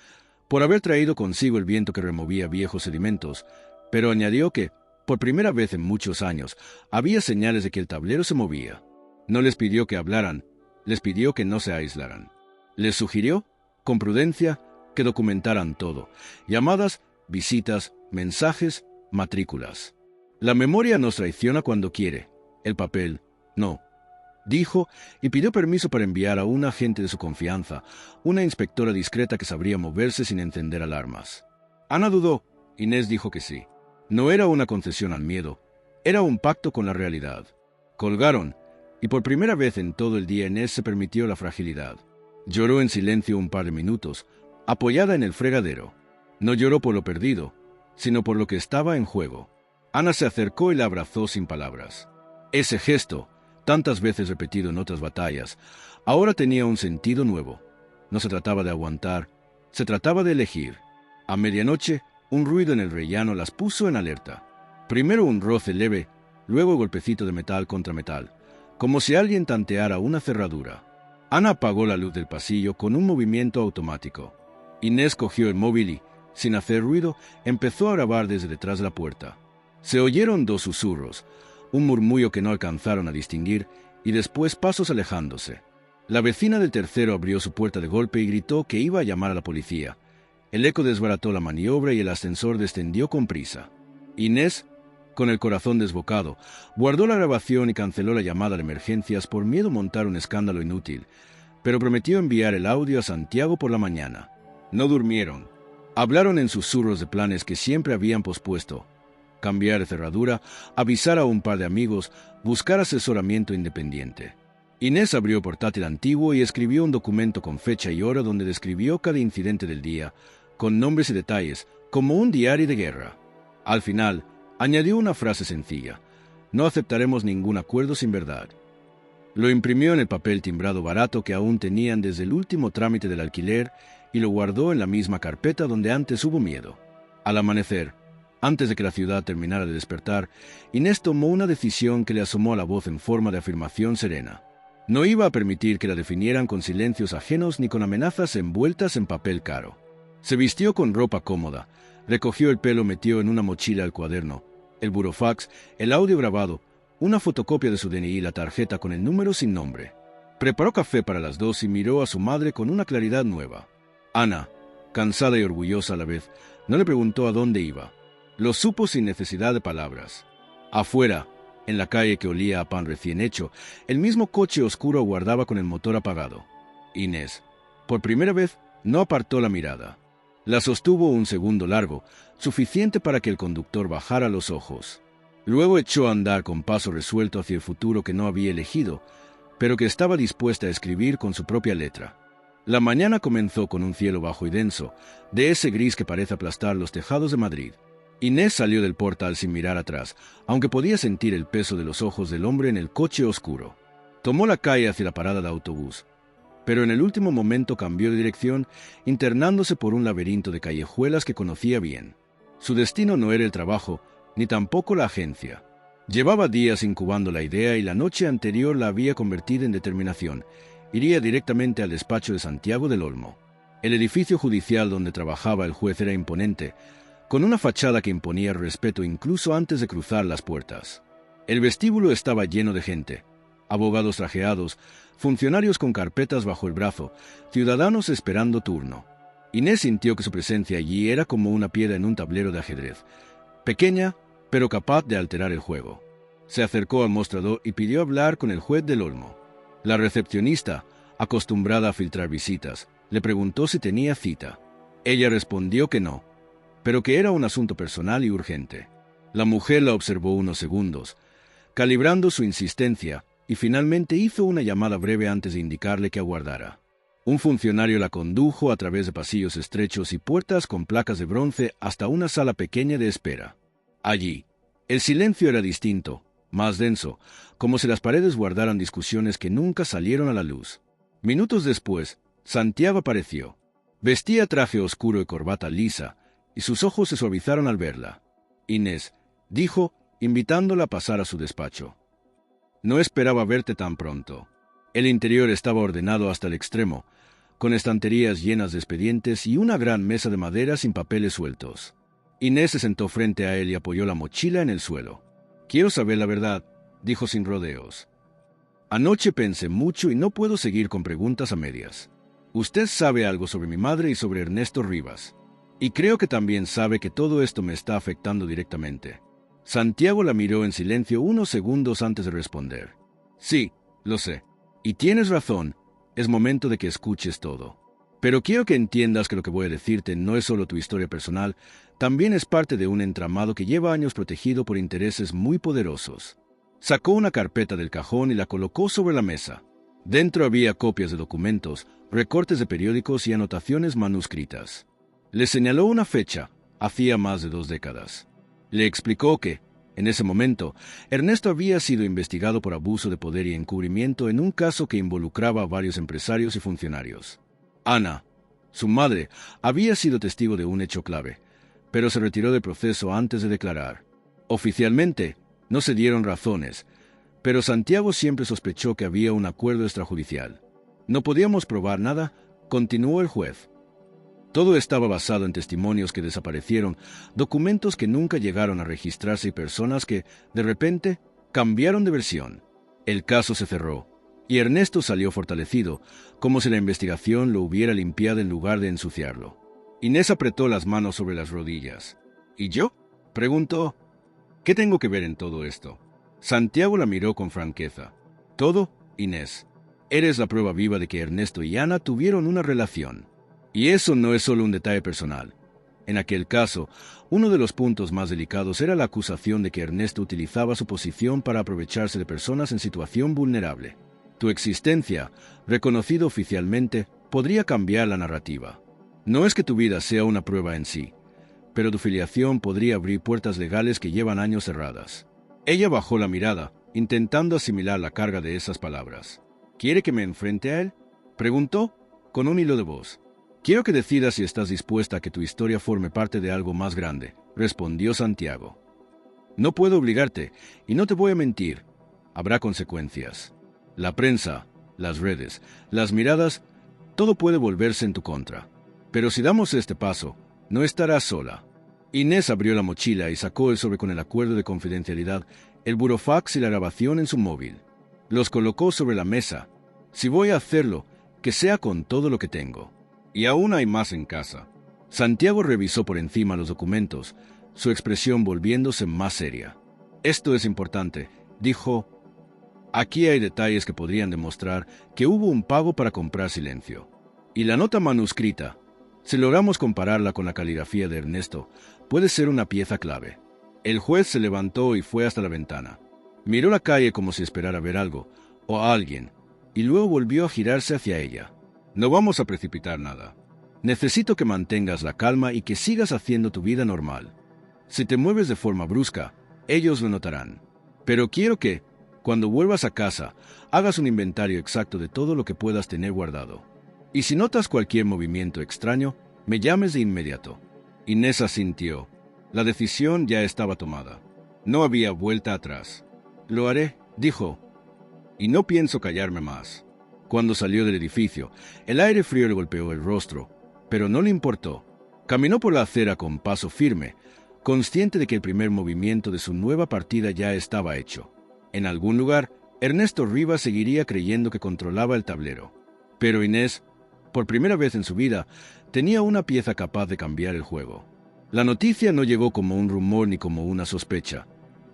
por haber traído consigo el viento que removía viejos sedimentos, pero añadió que, por primera vez en muchos años, había señales de que el tablero se movía. No les pidió que hablaran, les pidió que no se aislaran. Les sugirió, con prudencia, que documentaran todo: llamadas, visitas, mensajes, matrículas. La memoria nos traiciona cuando quiere, el papel no, dijo, y pidió permiso para enviar a un agente de su confianza, una inspectora discreta que sabría moverse sin encender alarmas. Ana dudó. Inés dijo que sí. No era una concesión al miedo, era un pacto con la realidad. Colgaron, y por primera vez en todo el día Inés se permitió la fragilidad. Lloró en silencio un par de minutos, apoyada en el fregadero. No lloró por lo perdido, sino por lo que estaba en juego. Ana se acercó y la abrazó sin palabras. Ese gesto, tantas veces repetido en otras batallas, ahora tenía un sentido nuevo. No se trataba de aguantar, se trataba de elegir. A medianoche, un ruido en el rellano las puso en alerta. Primero un roce leve, luego golpecito de metal contra metal, como si alguien tanteara una cerradura. Ana apagó la luz del pasillo con un movimiento automático. Inés cogió el móvil y, sin hacer ruido, empezó a grabar desde detrás de la puerta. Se oyeron dos susurros, un murmullo que no alcanzaron a distinguir, y después pasos alejándose. La vecina del tercero abrió su puerta de golpe y gritó que iba a llamar a la policía. El eco desbarató la maniobra y el ascensor descendió con prisa. Inés, con el corazón desbocado, guardó la grabación y canceló la llamada de emergencias por miedo a montar un escándalo inútil, pero prometió enviar el audio a Santiago por la mañana. No durmieron. Hablaron en susurros de planes que siempre habían pospuesto: cambiar de cerradura, avisar a un par de amigos, buscar asesoramiento independiente. Inés abrió el portátil antiguo y escribió un documento con fecha y hora donde describió cada incidente del día, con nombres y detalles, como un diario de guerra. Al final, añadió una frase sencilla: no aceptaremos ningún acuerdo sin verdad. Lo imprimió en el papel timbrado barato que aún tenían desde el último trámite del alquiler y lo guardó en la misma carpeta donde antes hubo miedo. Al amanecer, antes de que la ciudad terminara de despertar, Inés tomó una decisión que le asomó a la voz en forma de afirmación serena. No iba a permitir que la definieran con silencios ajenos ni con amenazas envueltas en papel caro. Se vistió con ropa cómoda, recogió el pelo, metió en una mochila el cuaderno, el burofax, el audio grabado, una fotocopia de su DNI y la tarjeta con el número sin nombre. Preparó café para las 2 y miró a su madre con una claridad nueva. Ana, cansada y orgullosa a la vez, no le preguntó a dónde iba. Lo supo sin necesidad de palabras. Afuera, en la calle que olía a pan recién hecho, el mismo coche oscuro aguardaba con el motor apagado. Inés, por primera vez, no apartó la mirada. La sostuvo un segundo largo, suficiente para que el conductor bajara los ojos. Luego echó a andar con paso resuelto hacia el futuro que no había elegido, pero que estaba dispuesta a escribir con su propia letra. La mañana comenzó con un cielo bajo y denso, de ese gris que parece aplastar los tejados de Madrid. Inés salió del portal sin mirar atrás, aunque podía sentir el peso de los ojos del hombre en el coche oscuro. Tomó la calle hacia la parada de autobús, pero en el último momento cambió de dirección, internándose por un laberinto de callejuelas que conocía bien. Su destino no era el trabajo, ni tampoco la agencia. Llevaba días incubando la idea y la noche anterior la había convertido en determinación. Iría directamente al despacho de Santiago del Olmo. El edificio judicial donde trabajaba el juez era imponente, con una fachada que imponía respeto incluso antes de cruzar las puertas. El vestíbulo estaba lleno de gente, abogados trajeados, funcionarios con carpetas bajo el brazo, ciudadanos esperando turno. Inés sintió que su presencia allí era como una piedra en un tablero de ajedrez, pequeña, pero capaz de alterar el juego. Se acercó al mostrador y pidió hablar con el juez del Olmo. La recepcionista, acostumbrada a filtrar visitas, le preguntó si tenía cita. Ella respondió que no, pero que era un asunto personal y urgente. La mujer la observó unos segundos, calibrando su insistencia, y finalmente hizo una llamada breve antes de indicarle que aguardara. Un funcionario la condujo a través de pasillos estrechos y puertas con placas de bronce hasta una sala pequeña de espera. Allí, el silencio era distinto, más denso, como si las paredes guardaran discusiones que nunca salieron a la luz. Minutos después, Santiago apareció. Vestía traje oscuro y corbata lisa, y sus ojos se suavizaron al verla. Inés, dijo, invitándola a pasar a su despacho. No esperaba verte tan pronto. El interior estaba ordenado hasta el extremo, con estanterías llenas de expedientes y una gran mesa de madera sin papeles sueltos. Inés se sentó frente a él y apoyó la mochila en el suelo. «Quiero saber la verdad», dijo sin rodeos. «Anoche pensé mucho y no puedo seguir con preguntas a medias. Usted sabe algo sobre mi madre y sobre Ernesto Rivas. Y creo que también sabe que todo esto me está afectando directamente». Santiago la miró en silencio unos segundos antes de responder. «Sí, lo sé. Y tienes razón, es momento de que escuches todo. Pero quiero que entiendas que lo que voy a decirte no es solo tu historia personal, también es parte de un entramado que lleva años protegido por intereses muy poderosos». Sacó una carpeta del cajón y la colocó sobre la mesa. Dentro había copias de documentos, recortes de periódicos y anotaciones manuscritas. Le señaló una fecha, hacía más de 2 décadas. Le explicó que, en ese momento, Ernesto había sido investigado por abuso de poder y encubrimiento en un caso que involucraba a varios empresarios y funcionarios. Ana, su madre, había sido testigo de un hecho clave, pero se retiró del proceso antes de declarar. Oficialmente, no se dieron razones, pero Santiago siempre sospechó que había un acuerdo extrajudicial. «No podíamos probar nada», continuó el juez. «Todo estaba basado en testimonios que desaparecieron, documentos que nunca llegaron a registrarse y personas que, de repente, cambiaron de versión. El caso se cerró, y Ernesto salió fortalecido, como si la investigación lo hubiera limpiado en lugar de ensuciarlo». Inés apretó las manos sobre las rodillas. «¿Y yo?», preguntó. «¿Qué tengo que ver en todo esto?». Santiago la miró con franqueza. «Todo, Inés. Eres la prueba viva de que Ernesto y Ana tuvieron una relación. Y eso no es solo un detalle personal. En aquel caso, uno de los puntos más delicados era la acusación de que Ernesto utilizaba su posición para aprovecharse de personas en situación vulnerable. Tu existencia, reconocida oficialmente, podría cambiar la narrativa. No es que tu vida sea una prueba en sí, pero tu filiación podría abrir puertas legales que llevan años cerradas». Ella bajó la mirada, intentando asimilar la carga de esas palabras. «¿Quiere que me enfrente a él?», preguntó, con un hilo de voz. «Quiero que decidas si estás dispuesta a que tu historia forme parte de algo más grande», respondió Santiago. «No puedo obligarte, y no te voy a mentir. Habrá consecuencias. La prensa, las redes, las miradas, todo puede volverse en tu contra. Pero si damos este paso, no estarás sola». Inés abrió la mochila y sacó el sobre con el acuerdo de confidencialidad, el burofax y la grabación en su móvil. Los colocó sobre la mesa. «Si voy a hacerlo, que sea con todo lo que tengo. Y aún hay más en casa». Santiago revisó por encima los documentos, su expresión volviéndose más seria. «Esto es importante», dijo. «Aquí hay detalles que podrían demostrar que hubo un pago para comprar silencio. Y la nota manuscrita, si logramos compararla con la caligrafía de Ernesto, puede ser una pieza clave». El juez se levantó y fue hasta la ventana. Miró la calle como si esperara ver algo, o a alguien, y luego volvió a girarse hacia ella. «No vamos a precipitar nada. Necesito que mantengas la calma y que sigas haciendo tu vida normal. Si te mueves de forma brusca, ellos lo notarán. Pero quiero que, cuando vuelvas a casa, hagas un inventario exacto de todo lo que puedas tener guardado. Y si notas cualquier movimiento extraño, me llames de inmediato». Inés asintió. La decisión ya estaba tomada. No había vuelta atrás. «Lo haré», dijo, «y no pienso callarme más». Cuando salió del edificio, el aire frío le golpeó el rostro, pero no le importó. Caminó por la acera con paso firme, consciente de que el primer movimiento de su nueva partida ya estaba hecho. En algún lugar, Ernesto Rivas seguiría creyendo que controlaba el tablero. Pero Inés, por primera vez en su vida, tenía una pieza capaz de cambiar el juego. La noticia no llegó como un rumor ni como una sospecha.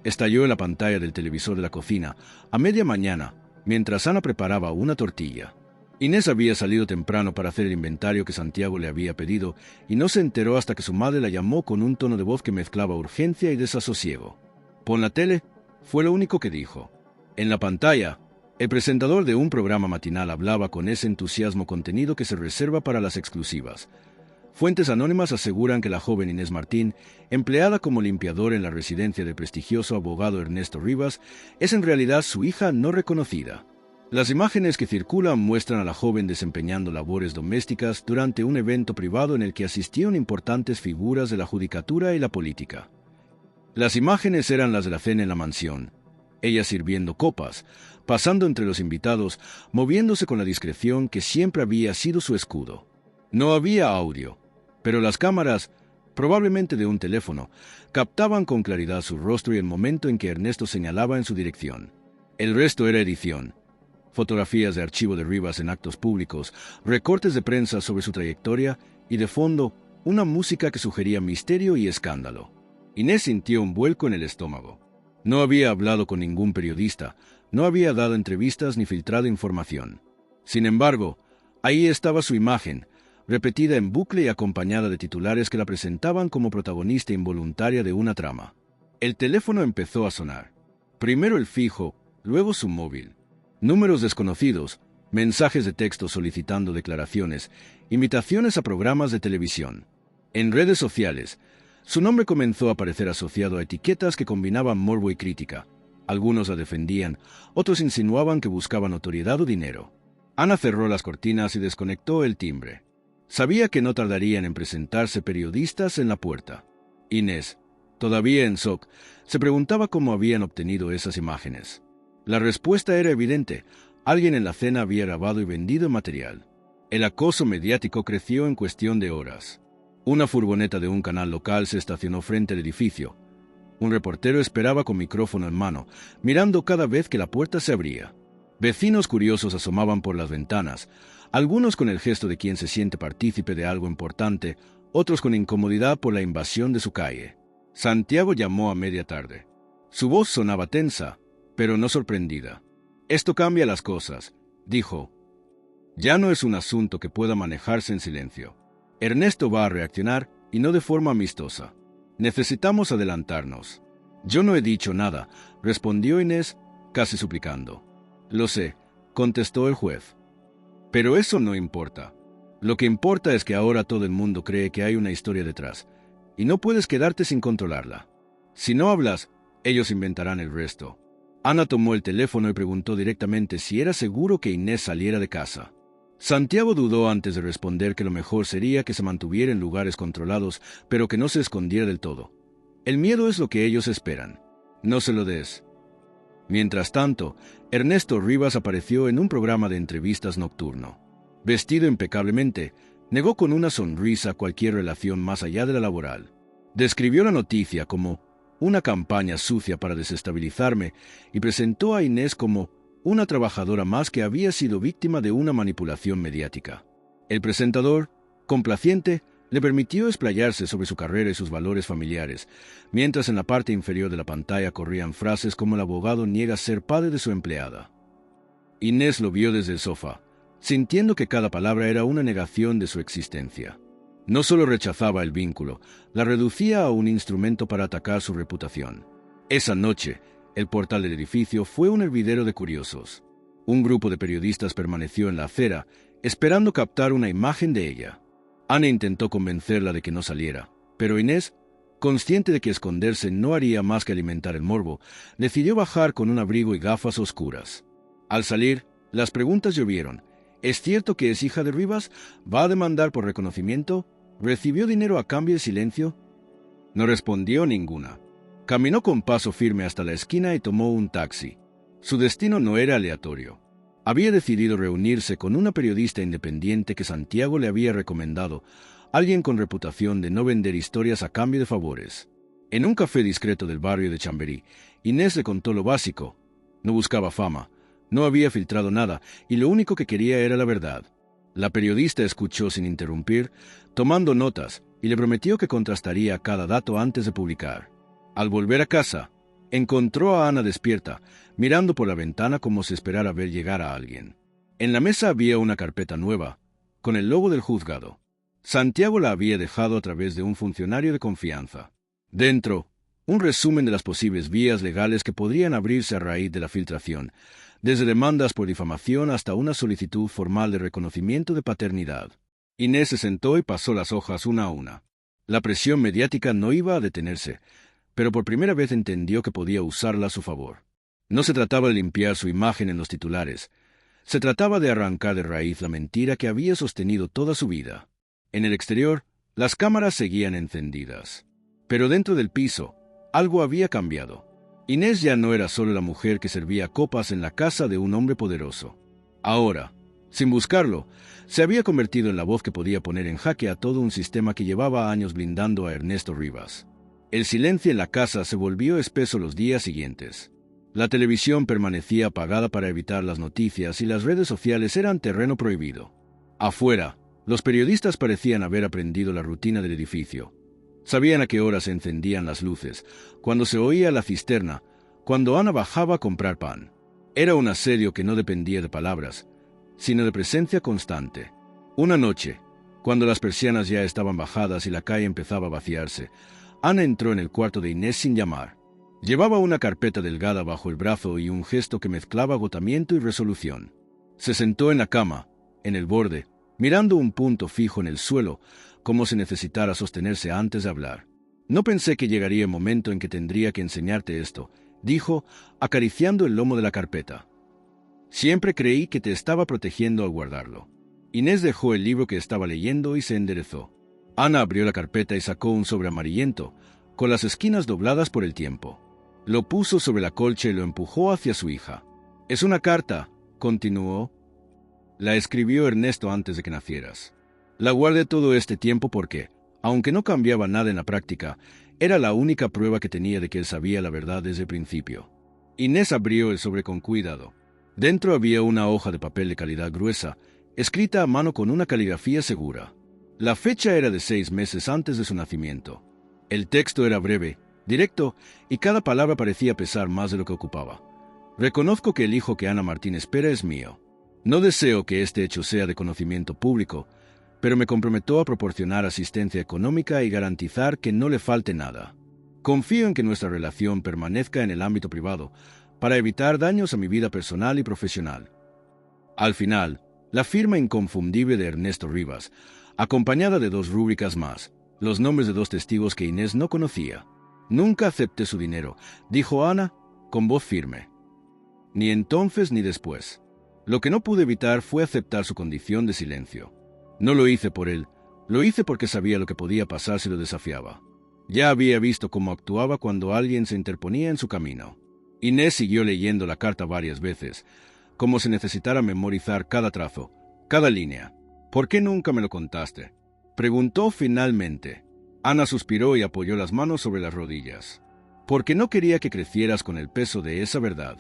Estalló en la pantalla del televisor de la cocina, a media mañana, mientras Ana preparaba una tortilla. Inés había salido temprano para hacer el inventario que Santiago le había pedido y no se enteró hasta que su madre la llamó con un tono de voz que mezclaba urgencia y desasosiego. «Pon la tele», fue lo único que dijo. En la pantalla, el presentador de un programa matinal hablaba con ese entusiasmo contenido que se reserva para las exclusivas. Fuentes anónimas aseguran que la joven Inés Martín, empleada como limpiadora en la residencia del prestigioso abogado Ernesto Rivas, es en realidad su hija no reconocida. Las imágenes que circulan muestran a la joven desempeñando labores domésticas durante un evento privado en el que asistieron importantes figuras de la judicatura y la política. Las imágenes eran las de la cena en la mansión. Ella sirviendo copas, pasando entre los invitados, moviéndose con la discreción que siempre había sido su escudo. No había audio, pero las cámaras, probablemente de un teléfono, captaban con claridad su rostro y el momento en que Ernesto señalaba en su dirección. El resto era edición. Fotografías de archivo de Rivas en actos públicos, recortes de prensa sobre su trayectoria y, de fondo, una música que sugería misterio y escándalo. Inés sintió un vuelco en el estómago. No había hablado con ningún periodista, no había dado entrevistas ni filtrado información. Sin embargo, ahí estaba su imagen, repetida en bucle y acompañada de titulares que la presentaban como protagonista involuntaria de una trama. El teléfono empezó a sonar. Primero el fijo, luego su móvil. Números desconocidos, mensajes de texto solicitando declaraciones, invitaciones a programas de televisión. En redes sociales, su nombre comenzó a aparecer asociado a etiquetas que combinaban morbo y crítica. Algunos la defendían, otros insinuaban que buscaba notoriedad o dinero. Ana cerró las cortinas y desconectó el timbre. Sabía que no tardarían en presentarse periodistas en la puerta. Inés, todavía en shock, se preguntaba cómo habían obtenido esas imágenes. La respuesta era evidente. Alguien en la cena había grabado y vendido material. El acoso mediático creció en cuestión de horas. Una furgoneta de un canal local se estacionó frente al edificio. Un reportero esperaba con micrófono en mano, mirando cada vez que la puerta se abría. Vecinos curiosos asomaban por las ventanas, algunos con el gesto de quien se siente partícipe de algo importante, otros con incomodidad por la invasión de su calle. Santiago llamó a media tarde. Su voz sonaba tensa, pero no sorprendida. «Esto cambia las cosas», dijo. «Ya no es un asunto que pueda manejarse en silencio. Ernesto va a reaccionar y no de forma amistosa. Necesitamos adelantarnos». «Yo no he dicho nada», respondió Inés, casi suplicando. «Lo sé», contestó el juez. «Pero eso no importa. Lo que importa es que ahora todo el mundo cree que hay una historia detrás, y no puedes quedarte sin controlarla. Si no hablas, ellos inventarán el resto». Ana tomó el teléfono y preguntó directamente si era seguro que Inés saliera de casa. Santiago dudó antes de responder que lo mejor sería que se mantuviera en lugares controlados, pero que no se escondiera del todo. El miedo es lo que ellos esperan. No se lo des. Mientras tanto, Ernesto Rivas apareció en un programa de entrevistas nocturno. Vestido impecablemente, negó con una sonrisa cualquier relación más allá de la laboral. Describió la noticia como una campaña sucia para desestabilizarme y presentó a Inés como una trabajadora más que había sido víctima de una manipulación mediática. El presentador, complaciente, le permitió explayarse sobre su carrera y sus valores familiares, mientras en la parte inferior de la pantalla corrían frases como el abogado niega ser padre de su empleada. Inés lo vio desde el sofá, sintiendo que cada palabra era una negación de su existencia. No solo rechazaba el vínculo, la reducía a un instrumento para atacar su reputación. Esa noche, el portal del edificio fue un hervidero de curiosos. Un grupo de periodistas permaneció en la acera, esperando captar una imagen de ella. Ana intentó convencerla de que no saliera, pero Inés, consciente de que esconderse no haría más que alimentar el morbo, decidió bajar con un abrigo y gafas oscuras. Al salir, las preguntas llovieron. ¿Es cierto que es hija de Rivas? ¿Va a demandar por reconocimiento? ¿Recibió dinero a cambio de silencio? No respondió ninguna. Caminó con paso firme hasta la esquina y tomó un taxi. Su destino no era aleatorio. Había decidido reunirse con una periodista independiente que Santiago le había recomendado, alguien con reputación de no vender historias a cambio de favores. En un café discreto del barrio de Chamberí, Inés le contó lo básico. No buscaba fama, no había filtrado nada, y lo único que quería era la verdad. La periodista escuchó sin interrumpir, tomando notas, y le prometió que contrastaría cada dato antes de publicar. Al volver a casa, encontró a Ana despierta, mirando por la ventana como si esperara ver llegar a alguien. En la mesa había una carpeta nueva, con el logo del juzgado. Santiago la había dejado a través de un funcionario de confianza. Dentro, un resumen de las posibles vías legales que podrían abrirse a raíz de la filtración, desde demandas por difamación hasta una solicitud formal de reconocimiento de paternidad. Inés se sentó y pasó las hojas una a una. La presión mediática no iba a detenerse, pero por primera vez entendió que podía usarla a su favor. No se trataba de limpiar su imagen en los titulares, se trataba de arrancar de raíz la mentira que había sostenido toda su vida. En el exterior, las cámaras seguían encendidas. Pero dentro del piso, algo había cambiado. Inés ya no era solo la mujer que servía copas en la casa de un hombre poderoso. Ahora, sin buscarlo, se había convertido en la voz que podía poner en jaque a todo un sistema que llevaba años blindando a Ernesto Rivas. El silencio en la casa se volvió espeso los días siguientes. La televisión permanecía apagada para evitar las noticias y las redes sociales eran terreno prohibido. Afuera, los periodistas parecían haber aprendido la rutina del edificio. Sabían a qué hora se encendían las luces, cuando se oía la cisterna, cuando Ana bajaba a comprar pan. Era un asedio que no dependía de palabras, sino de presencia constante. Una noche, cuando las persianas ya estaban bajadas y la calle empezaba a vaciarse, Ana entró en el cuarto de Inés sin llamar. Llevaba una carpeta delgada bajo el brazo y un gesto que mezclaba agotamiento y resolución. Se sentó en la cama, en el borde, mirando un punto fijo en el suelo, como si necesitara sostenerse antes de hablar. No pensé que llegaría el momento en que tendría que enseñarte esto, dijo, acariciando el lomo de la carpeta. Siempre creí que te estaba protegiendo al guardarlo. Inés dejó el libro que estaba leyendo y se enderezó. Ana abrió la carpeta y sacó un sobre amarillento, con las esquinas dobladas por el tiempo. Lo puso sobre la colcha y lo empujó hacia su hija. «Es una carta», continuó. «La escribió Ernesto antes de que nacieras. La guardé todo este tiempo porque, aunque no cambiaba nada en la práctica, era la única prueba que tenía de que él sabía la verdad desde el principio». Inés abrió el sobre con cuidado. Dentro había una hoja de papel de calidad gruesa, escrita a mano con una caligrafía segura. La fecha era de 6 meses antes de su nacimiento. El texto era breve, directo, y cada palabra parecía pesar más de lo que ocupaba. «Reconozco que el hijo que Ana Martín espera es mío. No deseo que este hecho sea de conocimiento público, pero me comprometo a proporcionar asistencia económica y garantizar que no le falte nada. Confío en que nuestra relación permanezca en el ámbito privado, para evitar daños a mi vida personal y profesional». Al final, la firma inconfundible de Ernesto Rivas, acompañada de 2 rúbricas más, los nombres de 2 testigos que Inés no conocía. «Nunca acepté su dinero», dijo Ana, con voz firme. «Ni entonces ni después. Lo que no pude evitar fue aceptar su condición de silencio. No lo hice por él, lo hice porque sabía lo que podía pasar si lo desafiaba. Ya había visto cómo actuaba cuando alguien se interponía en su camino». Inés siguió leyendo la carta varias veces, como si necesitara memorizar cada trazo, cada línea. «¿Por qué nunca me lo contaste?», preguntó finalmente. Ana suspiró y apoyó las manos sobre las rodillas. «Porque no quería que crecieras con el peso de esa verdad,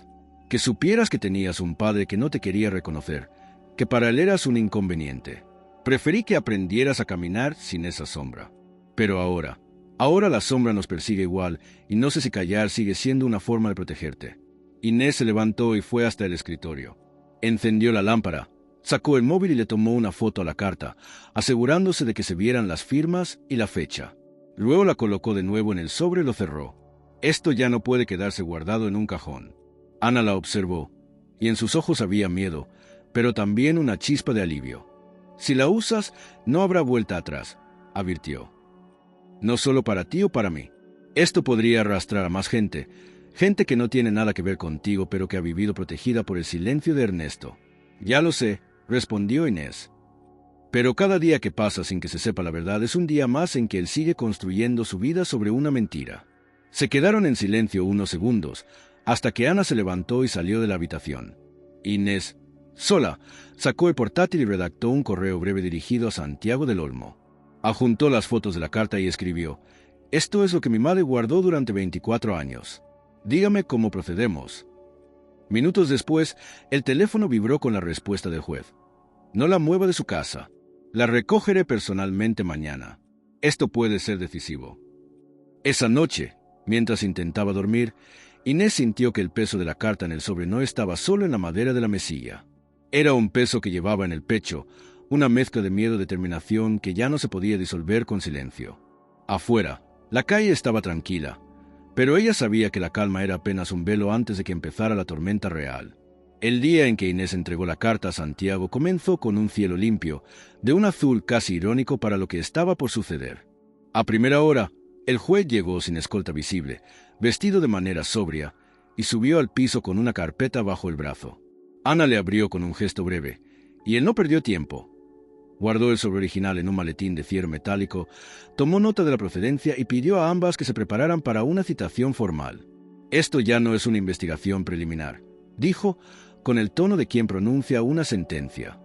que supieras que tenías un padre que no te quería reconocer, que para él eras un inconveniente. Preferí que aprendieras a caminar sin esa sombra. Pero ahora la sombra nos persigue igual, y no sé si callar sigue siendo una forma de protegerte». Inés se levantó y fue hasta el escritorio. Encendió la lámpara, sacó el móvil y le tomó una foto a la carta, asegurándose de que se vieran las firmas y la fecha. Luego la colocó de nuevo en el sobre y lo cerró. «Esto ya no puede quedarse guardado en un cajón». Ana la observó, y en sus ojos había miedo, pero también una chispa de alivio. «Si la usas, no habrá vuelta atrás», advirtió. «No solo para ti o para mí. Esto podría arrastrar a más gente que no tiene nada que ver contigo, pero que ha vivido protegida por el silencio de Ernesto». «Ya lo sé», respondió Inés. «Pero cada día que pasa sin que se sepa la verdad es un día más en que él sigue construyendo su vida sobre una mentira». Se quedaron en silencio unos segundos, hasta que Ana se levantó y salió de la habitación. Inés, sola, sacó el portátil y redactó un correo breve dirigido a Santiago del Olmo. Adjuntó las fotos de la carta y escribió: «Esto es lo que mi madre guardó durante 24 años. Dígame cómo procedemos». Minutos después, el teléfono vibró con la respuesta del juez. «No la mueva de su casa. La recogeré personalmente mañana. Esto puede ser decisivo». Esa noche, mientras intentaba dormir, Inés sintió que el peso de la carta en el sobre no estaba solo en la madera de la mesilla. Era un peso que llevaba en el pecho, una mezcla de miedo y determinación que ya no se podía disolver con silencio. Afuera, la calle estaba tranquila, pero ella sabía que la calma era apenas un velo antes de que empezara la tormenta real. El día en que Inés entregó la carta a Santiago comenzó con un cielo limpio, de un azul casi irónico para lo que estaba por suceder. A primera hora, el juez llegó sin escolta visible, vestido de manera sobria, y subió al piso con una carpeta bajo el brazo. Ana le abrió con un gesto breve, y él no perdió tiempo. Guardó el sobre original en un maletín de fierro metálico, tomó nota de la procedencia y pidió a ambas que se prepararan para una citación formal. «Esto ya no es una investigación preliminar», dijo, con el tono de quien pronuncia una sentencia.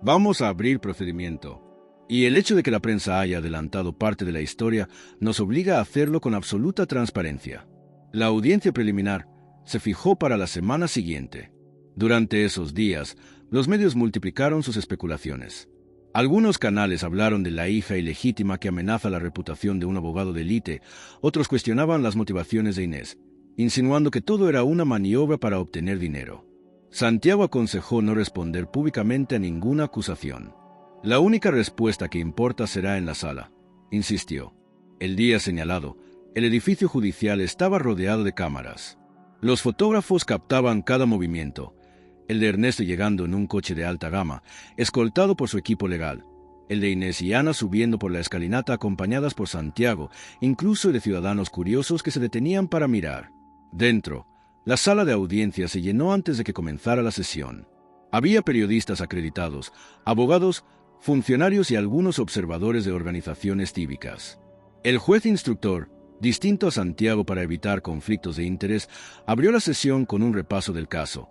«Vamos a abrir procedimiento. Y el hecho de que la prensa haya adelantado parte de la historia nos obliga a hacerlo con absoluta transparencia». La audiencia preliminar se fijó para la semana siguiente. Durante esos días, los medios multiplicaron sus especulaciones. Algunos canales hablaron de la hija ilegítima que amenaza la reputación de un abogado de élite, otros cuestionaban las motivaciones de Inés, insinuando que todo era una maniobra para obtener dinero. Santiago aconsejó no responder públicamente a ninguna acusación. «La única respuesta que importa será en la sala», insistió. El día señalado, el edificio judicial estaba rodeado de cámaras. Los fotógrafos captaban cada movimiento. El de Ernesto llegando en un coche de alta gama, escoltado por su equipo legal. El de Inés y Ana subiendo por la escalinata acompañadas por Santiago, incluso de ciudadanos curiosos que se detenían para mirar. Dentro, la sala de audiencia se llenó antes de que comenzara la sesión. Había periodistas acreditados, abogados, funcionarios y algunos observadores de organizaciones cívicas. El juez instructor, distinto a Santiago para evitar conflictos de interés, abrió la sesión con un repaso del caso.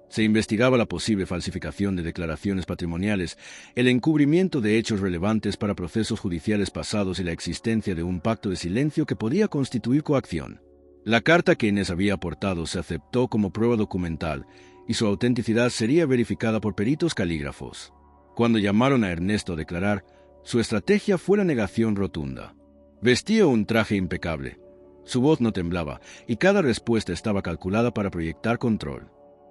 Se investigaba la posible falsificación de declaraciones patrimoniales, el encubrimiento de hechos relevantes para procesos judiciales pasados y la existencia de un pacto de silencio que podía constituir coacción. La carta que Inés había aportado se aceptó como prueba documental y su autenticidad sería verificada por peritos calígrafos. Cuando llamaron a Ernesto a declarar, su estrategia fue la negación rotunda. Vestía un traje impecable, su voz no temblaba y cada respuesta estaba calculada para proyectar control.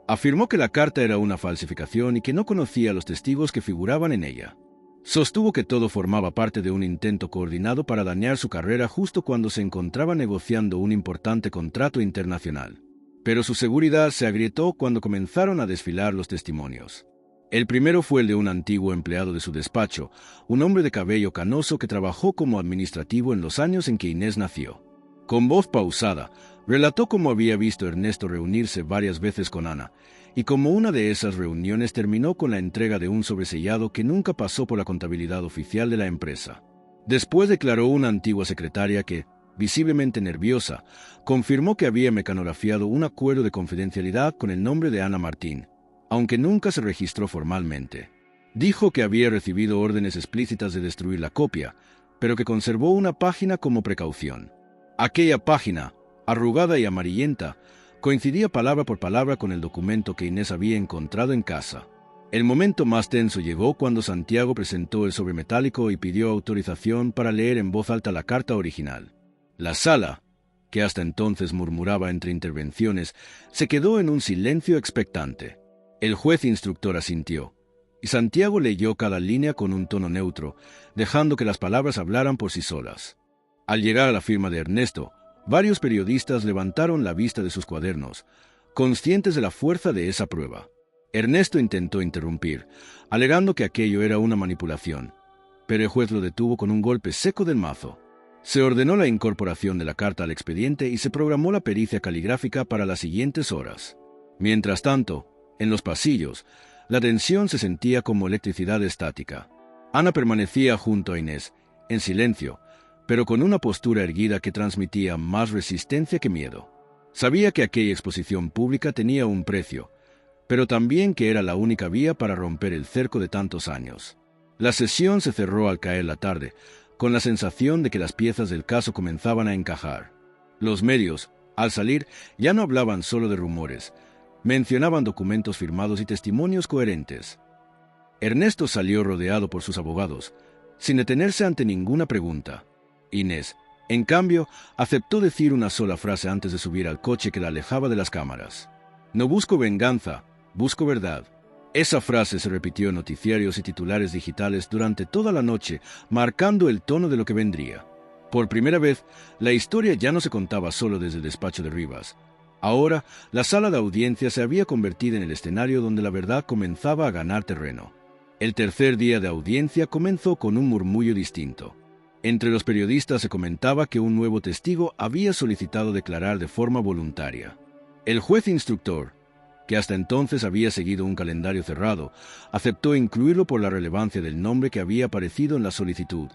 Afirmó que la carta era una falsificación y que no conocía a los testigos que figuraban en ella. Sostuvo que todo formaba parte de un intento coordinado para dañar su carrera justo cuando se encontraba negociando un importante contrato internacional. Pero su seguridad se agrietó cuando comenzaron a desfilar los testimonios. El primero fue el de un antiguo empleado de su despacho, un hombre de cabello canoso que trabajó como administrativo en los años en que Inés nació. Con voz pausada, relató cómo había visto a Ernesto reunirse varias veces con Ana, y cómo una de esas reuniones terminó con la entrega de un sobresellado que nunca pasó por la contabilidad oficial de la empresa. Después declaró una antigua secretaria que, visiblemente nerviosa, confirmó que había mecanografiado un acuerdo de confidencialidad con el nombre de Ana Martín, aunque nunca se registró formalmente. Dijo que había recibido órdenes explícitas de destruir la copia, pero que conservó una página como precaución. Aquella página, arrugada y amarillenta, coincidía palabra por palabra con el documento que Inés había encontrado en casa. El momento más tenso llegó cuando Santiago presentó el sobre metálico y pidió autorización para leer en voz alta la carta original. La sala, que hasta entonces murmuraba entre intervenciones, se quedó en un silencio expectante. El juez instructor asintió, y Santiago leyó cada línea con un tono neutro, dejando que las palabras hablaran por sí solas. Al llegar a la firma de Ernesto, varios periodistas levantaron la vista de sus cuadernos, conscientes de la fuerza de esa prueba. Ernesto intentó interrumpir, alegando que aquello era una manipulación, pero el juez lo detuvo con un golpe seco del mazo. Se ordenó la incorporación de la carta al expediente y se programó la pericia caligráfica para las siguientes horas. Mientras tanto, en los pasillos, la tensión se sentía como electricidad estática. Ana permanecía junto a Inés, en silencio, pero con una postura erguida que transmitía más resistencia que miedo. Sabía que aquella exposición pública tenía un precio, pero también que era la única vía para romper el cerco de tantos años. La sesión se cerró al caer la tarde, con la sensación de que las piezas del caso comenzaban a encajar. Los medios, al salir, ya no hablaban solo de rumores, mencionaban documentos firmados y testimonios coherentes. Ernesto salió rodeado por sus abogados, sin detenerse ante ninguna pregunta. Inés, en cambio, aceptó decir una sola frase antes de subir al coche que la alejaba de las cámaras. No busco venganza, busco verdad. Esa frase se repitió en noticiarios y titulares digitales durante toda la noche, marcando el tono de lo que vendría. Por primera vez, la historia ya no se contaba solo desde el despacho de Rivas. Ahora, la sala de audiencia se había convertido en el escenario donde la verdad comenzaba a ganar terreno. El tercer día de audiencia comenzó con un murmullo distinto. Entre los periodistas se comentaba que un nuevo testigo había solicitado declarar de forma voluntaria. El juez instructor, que hasta entonces había seguido un calendario cerrado, aceptó incluirlo por la relevancia del nombre que había aparecido en la solicitud: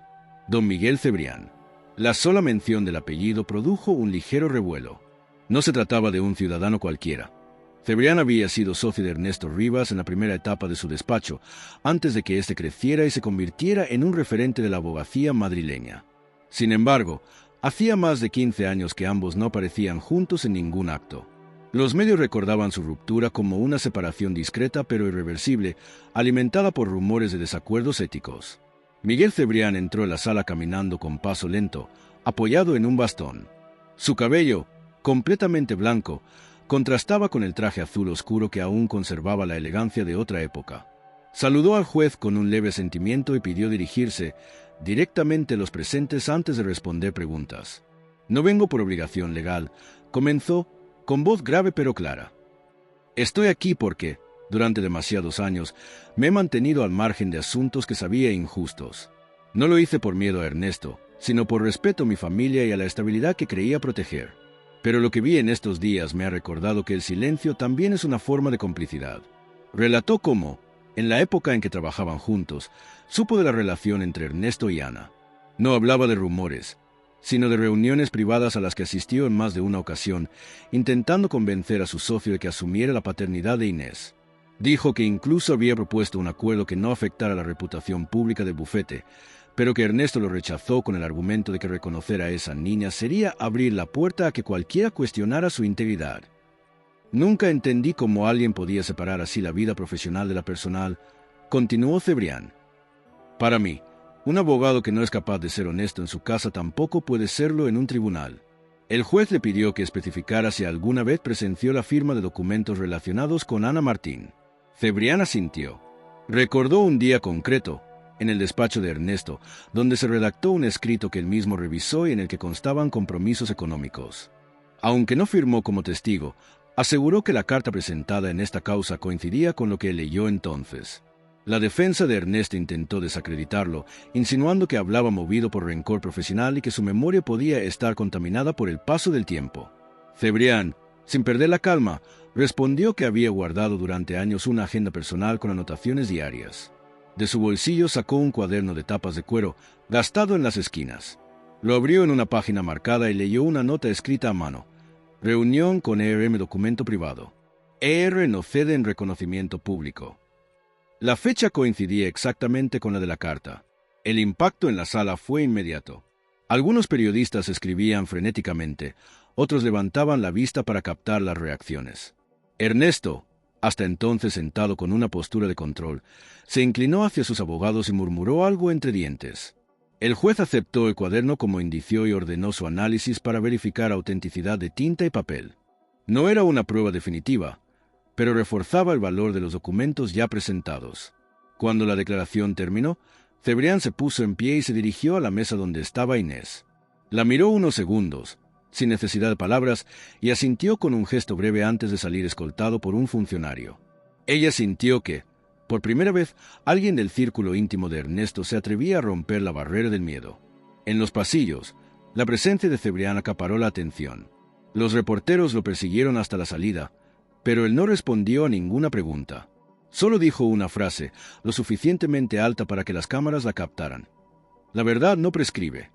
don Miguel Cebrián. La sola mención del apellido produjo un ligero revuelo. No se trataba de un ciudadano cualquiera. Cebrián había sido socio de Ernesto Rivas en la primera etapa de su despacho, antes de que éste creciera y se convirtiera en un referente de la abogacía madrileña. Sin embargo, hacía más de 15 años que ambos no aparecían juntos en ningún acto. Los medios recordaban su ruptura como una separación discreta pero irreversible, alimentada por rumores de desacuerdos éticos. Miguel Cebrián entró en la sala caminando con paso lento, apoyado en un bastón. Su cabello, completamente blanco, contrastaba con el traje azul oscuro que aún conservaba la elegancia de otra época. Saludó al juez con un leve sentimiento y pidió dirigirse directamente a los presentes antes de responder preguntas. «No vengo por obligación legal», comenzó, con voz grave pero clara. «Estoy aquí porque, durante demasiados años, me he mantenido al margen de asuntos que sabía injustos. No lo hice por miedo a Ernesto, sino por respeto a mi familia y a la estabilidad que creía proteger. Pero lo que vi en estos días me ha recordado que el silencio también es una forma de complicidad». Relató cómo, en la época en que trabajaban juntos, supo de la relación entre Ernesto y Ana. No hablaba de rumores, sino de reuniones privadas a las que asistió en más de una ocasión, intentando convencer a su socio de que asumiera la paternidad de Inés. Dijo que incluso había propuesto un acuerdo que no afectara la reputación pública del bufete, pero que Ernesto lo rechazó con el argumento de que reconocer a esa niña sería abrir la puerta a que cualquiera cuestionara su integridad. «Nunca entendí cómo alguien podía separar así la vida profesional de la personal», continuó Cebrián. «Para mí, un abogado que no es capaz de ser honesto en su casa tampoco puede serlo en un tribunal». El juez le pidió que especificara si alguna vez presenció la firma de documentos relacionados con Ana Martín. Cebrián asintió. Recordó un día concreto, en el despacho de Ernesto, donde se redactó un escrito que él mismo revisó y en el que constaban compromisos económicos. Aunque no firmó como testigo, aseguró que la carta presentada en esta causa coincidía con lo que leyó entonces. La defensa de Ernesto intentó desacreditarlo, insinuando que hablaba movido por rencor profesional y que su memoria podía estar contaminada por el paso del tiempo. Cebrián, sin perder la calma, respondió que había guardado durante años una agenda personal con anotaciones diarias. De su bolsillo sacó un cuaderno de tapas de cuero, gastado en las esquinas. Lo abrió en una página marcada y leyó una nota escrita a mano. «Reunión con ERM, documento privado. ER no cede en reconocimiento público». La fecha coincidía exactamente con la de la carta. El impacto en la sala fue inmediato. Algunos periodistas escribían frenéticamente, otros levantaban la vista para captar las reacciones. Ernesto, hasta entonces sentado con una postura de control, se inclinó hacia sus abogados y murmuró algo entre dientes. El juez aceptó el cuaderno como indicio y ordenó su análisis para verificar autenticidad de tinta y papel. No era una prueba definitiva, pero reforzaba el valor de los documentos ya presentados. Cuando la declaración terminó, Cebrián se puso en pie y se dirigió a la mesa donde estaba Inés. La miró unos segundos, sin necesidad de palabras, y asintió con un gesto breve antes de salir escoltado por un funcionario. Ella sintió que, por primera vez, alguien del círculo íntimo de Ernesto se atrevía a romper la barrera del miedo. En los pasillos, la presencia de Cebrián acaparó la atención. Los reporteros lo persiguieron hasta la salida, pero él no respondió a ninguna pregunta. Solo dijo una frase, lo suficientemente alta para que las cámaras la captaran. «La verdad no prescribe».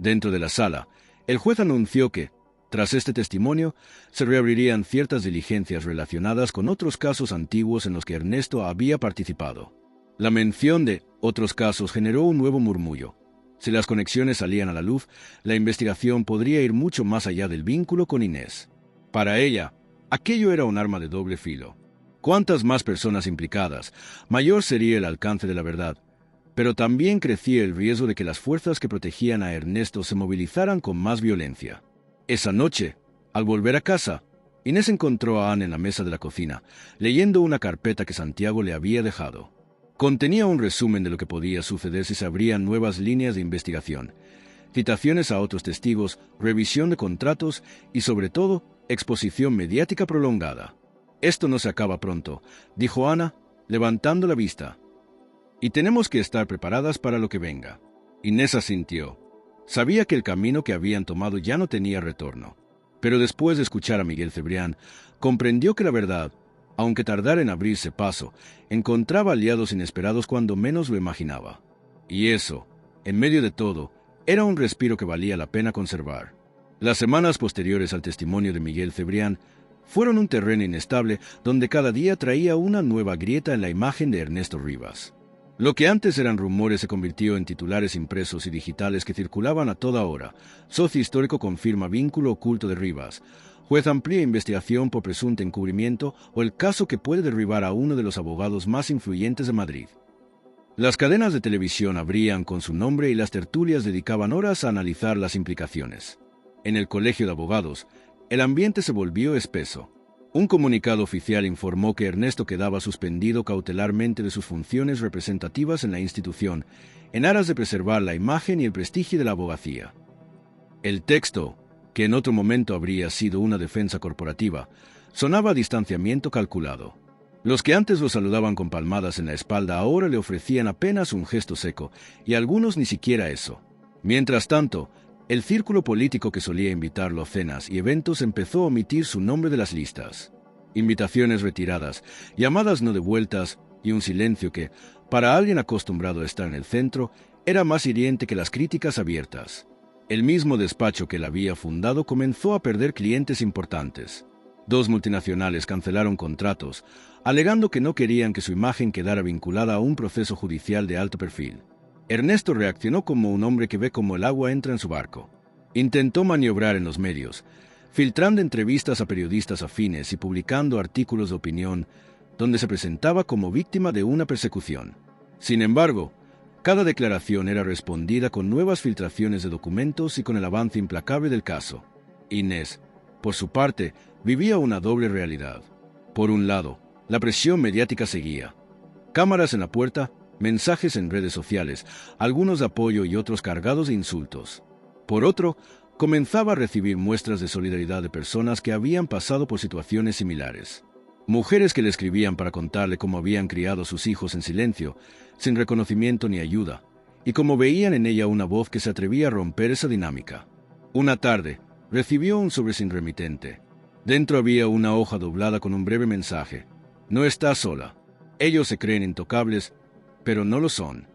Dentro de la sala, el juez anunció que, tras este testimonio, se reabrirían ciertas diligencias relacionadas con otros casos antiguos en los que Ernesto había participado. La mención de otros casos generó un nuevo murmullo. Si las conexiones salían a la luz, la investigación podría ir mucho más allá del vínculo con Inés. Para ella, aquello era un arma de doble filo. Cuantas más personas implicadas, mayor sería el alcance de la verdad. Pero también crecía el riesgo de que las fuerzas que protegían a Ernesto se movilizaran con más violencia. Esa noche, al volver a casa, Inés encontró a Ana en la mesa de la cocina, leyendo una carpeta que Santiago le había dejado. Contenía un resumen de lo que podía suceder si se abrían nuevas líneas de investigación, citaciones a otros testigos, revisión de contratos y, sobre todo, exposición mediática prolongada. «Esto no se acaba pronto», dijo Ana, levantando la vista. «Y tenemos que estar preparadas para lo que venga». Inés asintió. Sabía que el camino que habían tomado ya no tenía retorno. Pero después de escuchar a Miguel Cebrián, comprendió que la verdad, aunque tardara en abrirse paso, encontraba aliados inesperados cuando menos lo imaginaba. Y eso, en medio de todo, era un respiro que valía la pena conservar. Las semanas posteriores al testimonio de Miguel Cebrián fueron un terreno inestable donde cada día traía una nueva grieta en la imagen de Ernesto Rivas. Lo que antes eran rumores se convirtió en titulares impresos y digitales que circulaban a toda hora. Socio histórico confirma vínculo oculto de Rivas. Juez amplía investigación por presunto encubrimiento o el caso que puede derribar a uno de los abogados más influyentes de Madrid. Las cadenas de televisión abrían con su nombre y las tertulias dedicaban horas a analizar las implicaciones. En el Colegio de Abogados, el ambiente se volvió espeso. Un comunicado oficial informó que Ernesto quedaba suspendido cautelarmente de sus funciones representativas en la institución, en aras de preservar la imagen y el prestigio de la abogacía. El texto, que en otro momento habría sido una defensa corporativa, sonaba a distanciamiento calculado. Los que antes lo saludaban con palmadas en la espalda ahora le ofrecían apenas un gesto seco, y algunos ni siquiera eso. Mientras tanto, el círculo político que solía invitarlo a cenas y eventos empezó a omitir su nombre de las listas. Invitaciones retiradas, llamadas no devueltas y un silencio que, para alguien acostumbrado a estar en el centro, era más hiriente que las críticas abiertas. El mismo despacho que él había fundado comenzó a perder clientes importantes. 2 multinacionales cancelaron contratos, alegando que no querían que su imagen quedara vinculada a un proceso judicial de alto perfil. Ernesto reaccionó como un hombre que ve cómo el agua entra en su barco. Intentó maniobrar en los medios, filtrando entrevistas a periodistas afines y publicando artículos de opinión donde se presentaba como víctima de una persecución. Sin embargo, cada declaración era respondida con nuevas filtraciones de documentos y con el avance implacable del caso. Inés, por su parte, vivía una doble realidad. Por un lado, la presión mediática seguía. Cámaras en la puerta, mensajes en redes sociales, algunos de apoyo y otros cargados de insultos. Por otro, comenzaba a recibir muestras de solidaridad de personas que habían pasado por situaciones similares. Mujeres que le escribían para contarle cómo habían criado a sus hijos en silencio, sin reconocimiento ni ayuda, y cómo veían en ella una voz que se atrevía a romper esa dinámica. Una tarde, recibió un sobre sin remitente. Dentro había una hoja doblada con un breve mensaje. No estás sola. Ellos se creen intocables, pero no lo son.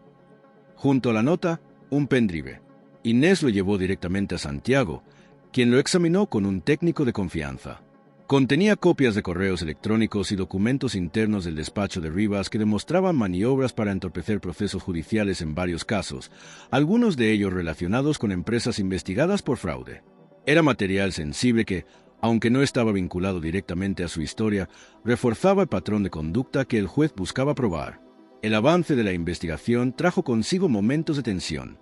Junto a la nota, un pendrive. Inés lo llevó directamente a Santiago, quien lo examinó con un técnico de confianza. Contenía copias de correos electrónicos y documentos internos del despacho de Rivas que demostraban maniobras para entorpecer procesos judiciales en varios casos, algunos de ellos relacionados con empresas investigadas por fraude. Era material sensible que, aunque no estaba vinculado directamente a su historia, reforzaba el patrón de conducta que el juez buscaba probar. El avance de la investigación trajo consigo momentos de tensión.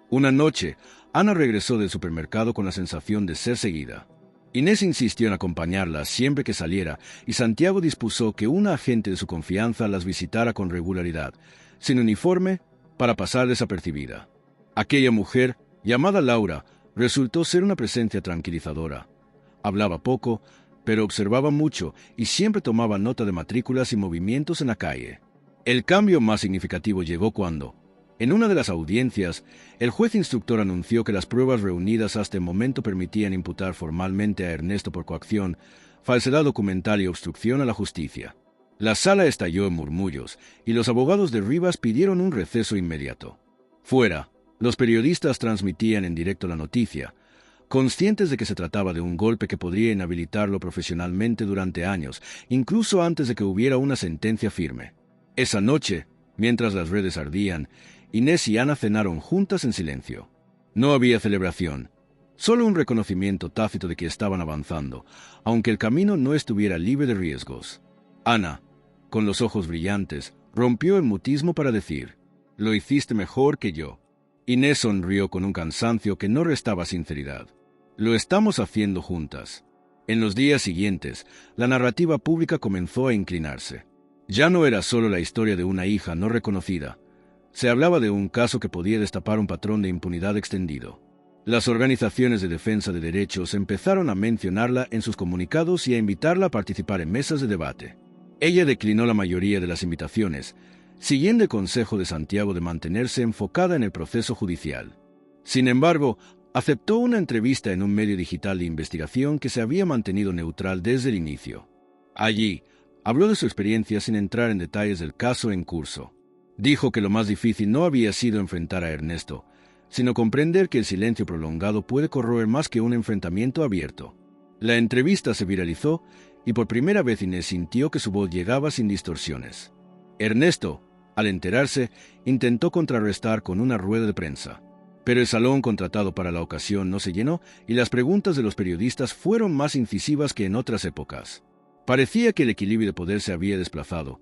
Una noche, Ana regresó del supermercado con la sensación de ser seguida. Inés insistió en acompañarla siempre que saliera y Santiago dispuso que un agente de su confianza las visitara con regularidad, sin uniforme, para pasar desapercibida. Aquella mujer, llamada Laura, resultó ser una presencia tranquilizadora. Hablaba poco, pero observaba mucho y siempre tomaba nota de matrículas y movimientos en la calle. El cambio más significativo llegó cuando, en una de las audiencias, el juez instructor anunció que las pruebas reunidas hasta el momento permitían imputar formalmente a Ernesto por coacción, falsedad documental y obstrucción a la justicia. La sala estalló en murmullos y los abogados de Rivas pidieron un receso inmediato. Fuera, Los periodistas transmitían en directo la noticia, conscientes de que se trataba de un golpe que podría inhabilitarlo profesionalmente durante años, incluso antes de que hubiera una sentencia firme. Esa noche, mientras las redes ardían, Inés y Ana cenaron juntas en silencio. No había celebración, solo un reconocimiento tácito de que estaban avanzando, aunque el camino no estuviera libre de riesgos. Ana, con los ojos brillantes, rompió el mutismo para decir: «Lo hiciste mejor que yo». Inés sonrió con un cansancio que no restaba sinceridad. «Lo estamos haciendo juntas». En los días siguientes, la narrativa pública comenzó a inclinarse. Ya no era solo la historia de una hija no reconocida. Se hablaba de un caso que podía destapar un patrón de impunidad extendido. Las organizaciones de defensa de derechos empezaron a mencionarla en sus comunicados y a invitarla a participar en mesas de debate. Ella declinó la mayoría de las invitaciones, siguiendo el consejo de Santiago de mantenerse enfocada en el proceso judicial. Sin embargo, aceptó una entrevista en un medio digital de investigación que se había mantenido neutral desde el inicio. Allí, habló de su experiencia sin entrar en detalles del caso en curso. Dijo que lo más difícil no había sido enfrentar a Ernesto, sino comprender que el silencio prolongado puede corroer más que un enfrentamiento abierto. La entrevista se viralizó y por primera vez Inés sintió que su voz llegaba sin distorsiones. Ernesto, al enterarse, intentó contrarrestar con una rueda de prensa. Pero el salón contratado para la ocasión no se llenó y las preguntas de los periodistas fueron más incisivas que en otras épocas. Parecía que el equilibrio de poder se había desplazado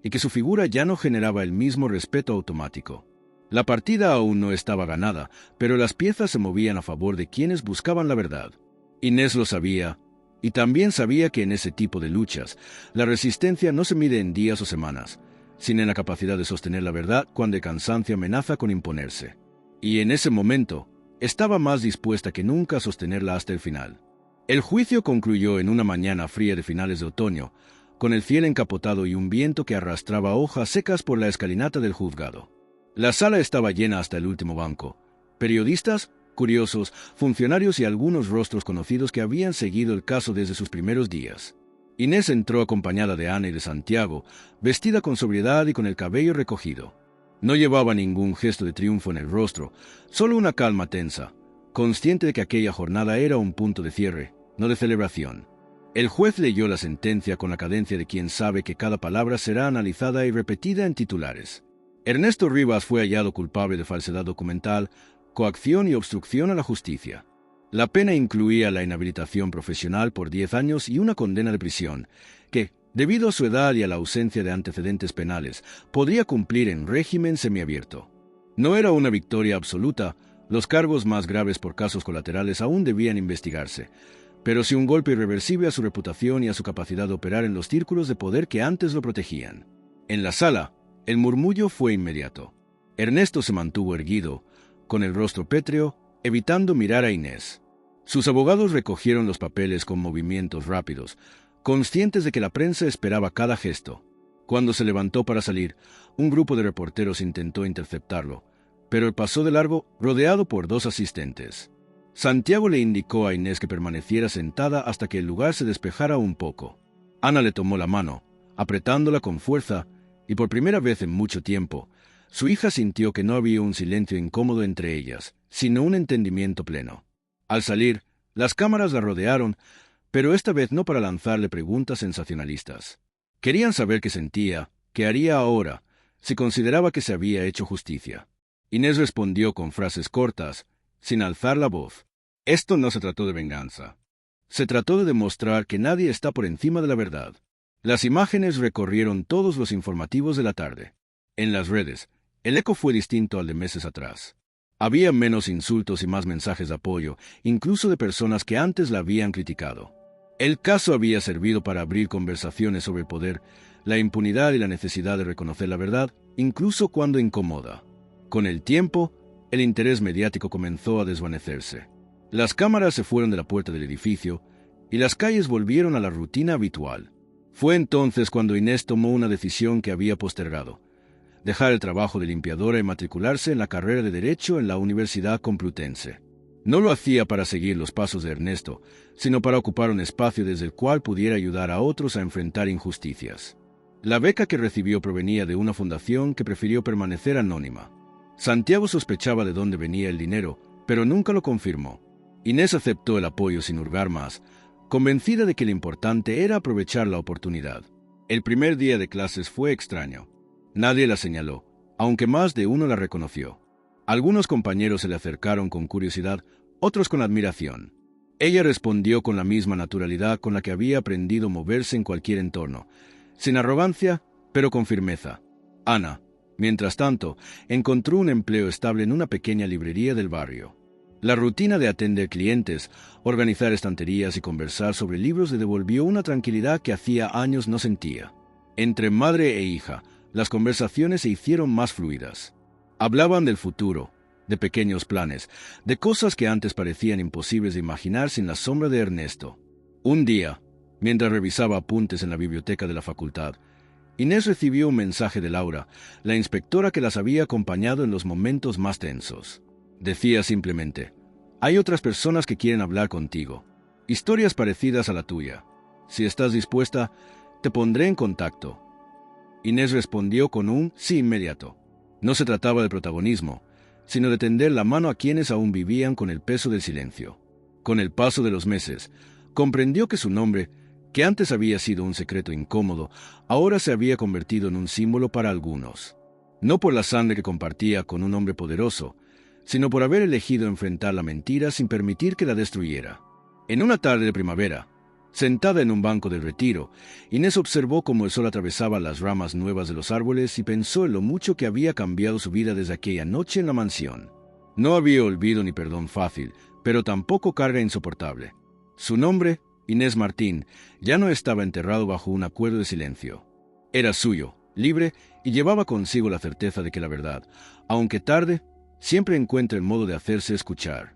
y que su figura ya no generaba el mismo respeto automático. La partida aún no estaba ganada, pero las piezas se movían a favor de quienes buscaban la verdad. Inés lo sabía, y también sabía que en ese tipo de luchas, la resistencia no se mide en días o semanas, sino en la capacidad de sostener la verdad cuando el cansancio amenaza con imponerse. Y en ese momento, estaba más dispuesta que nunca a sostenerla hasta el final. El juicio concluyó en una mañana fría de finales de otoño, con el cielo encapotado y un viento que arrastraba hojas secas por la escalinata del juzgado. La sala estaba llena hasta el último banco. Periodistas, curiosos, funcionarios y algunos rostros conocidos que habían seguido el caso desde sus primeros días. Inés entró acompañada de Ana y de Santiago, vestida con sobriedad y con el cabello recogido. No llevaba ningún gesto de triunfo en el rostro, solo una calma tensa, consciente de que aquella jornada era un punto de cierre, no de celebración. El juez leyó la sentencia con la cadencia de quien sabe que cada palabra será analizada y repetida en titulares. Ernesto Rivas fue hallado culpable de falsedad documental, coacción y obstrucción a la justicia. La pena incluía la inhabilitación profesional por 10 años y una condena de prisión, que, debido a su edad y a la ausencia de antecedentes penales, podría cumplir en régimen semiabierto. No era una victoria absoluta, los cargos más graves por casos colaterales aún debían investigarse, pero sí un golpe irreversible a su reputación y a su capacidad de operar en los círculos de poder que antes lo protegían. En la sala, el murmullo fue inmediato. Ernesto se mantuvo erguido, con el rostro pétreo, evitando mirar a Inés. Sus abogados recogieron los papeles con movimientos rápidos, conscientes de que la prensa esperaba cada gesto. Cuando se levantó para salir, un grupo de reporteros intentó interceptarlo, pero él pasó de largo, rodeado por 2 asistentes. Santiago le indicó a Inés que permaneciera sentada hasta que el lugar se despejara un poco. Ana le tomó la mano, apretándola con fuerza, y por primera vez en mucho tiempo, su hija sintió que no había un silencio incómodo entre ellas, sino un entendimiento pleno. Al salir, las cámaras la rodearon, pero esta vez no para lanzarle preguntas sensacionalistas. Querían saber qué sentía, qué haría ahora, si consideraba que se había hecho justicia. Inés respondió con frases cortas, sin alzar la voz. Esto no se trató de venganza. Se trató de demostrar que nadie está por encima de la verdad. Las imágenes recorrieron todos los informativos de la tarde. En las redes, el eco fue distinto al de meses atrás. Había menos insultos y más mensajes de apoyo, incluso de personas que antes la habían criticado. El caso había servido para abrir conversaciones sobre el poder, la impunidad y la necesidad de reconocer la verdad, incluso cuando incomoda. Con el tiempo, el interés mediático comenzó a desvanecerse. Las cámaras se fueron de la puerta del edificio y las calles volvieron a la rutina habitual. Fue entonces cuando Inés tomó una decisión que había postergado: dejar el trabajo de limpiadora y matricularse en la carrera de Derecho en la Universidad Complutense. No lo hacía para seguir los pasos de Ernesto, sino para ocupar un espacio desde el cual pudiera ayudar a otros a enfrentar injusticias. La beca que recibió provenía de una fundación que prefirió permanecer anónima. Santiago sospechaba de dónde venía el dinero, pero nunca lo confirmó. Inés aceptó el apoyo sin hurgar más, convencida de que lo importante era aprovechar la oportunidad. El primer día de clases fue extraño. Nadie la señaló, aunque más de uno la reconoció. Algunos compañeros se le acercaron con curiosidad, otros con admiración. Ella respondió con la misma naturalidad con la que había aprendido a moverse en cualquier entorno, sin arrogancia, pero con firmeza. Ana, mientras tanto, encontró un empleo estable en una pequeña librería del barrio. La rutina de atender clientes, organizar estanterías y conversar sobre libros le devolvió una tranquilidad que hacía años no sentía. Entre madre e hija, las conversaciones se hicieron más fluidas. Hablaban del futuro, de pequeños planes, de cosas que antes parecían imposibles de imaginar sin la sombra de Ernesto. Un día, mientras revisaba apuntes en la biblioteca de la facultad, Inés recibió un mensaje de Laura, la inspectora que las había acompañado en los momentos más tensos. Decía simplemente: «Hay otras personas que quieren hablar contigo. Historias parecidas a la tuya. Si estás dispuesta, te pondré en contacto». Inés respondió con un sí inmediato. No se trataba de protagonismo, sino de tender la mano a quienes aún vivían con el peso del silencio. Con el paso de los meses, comprendió que su nombre, que antes había sido un secreto incómodo, ahora se había convertido en un símbolo para algunos. No por la sangre que compartía con un hombre poderoso, sino por haber elegido enfrentar la mentira sin permitir que la destruyera. En una tarde de primavera, sentada en un banco del retiro, Inés observó cómo el sol atravesaba las ramas nuevas de los árboles y pensó en lo mucho que había cambiado su vida desde aquella noche en la mansión. No había olvido ni perdón fácil, pero tampoco carga insoportable. Su nombre, Inés Martín, ya no estaba enterrado bajo un acuerdo de silencio. Era suyo, libre, y llevaba consigo la certeza de que la verdad, aunque tarde, siempre encuentra el modo de hacerse escuchar.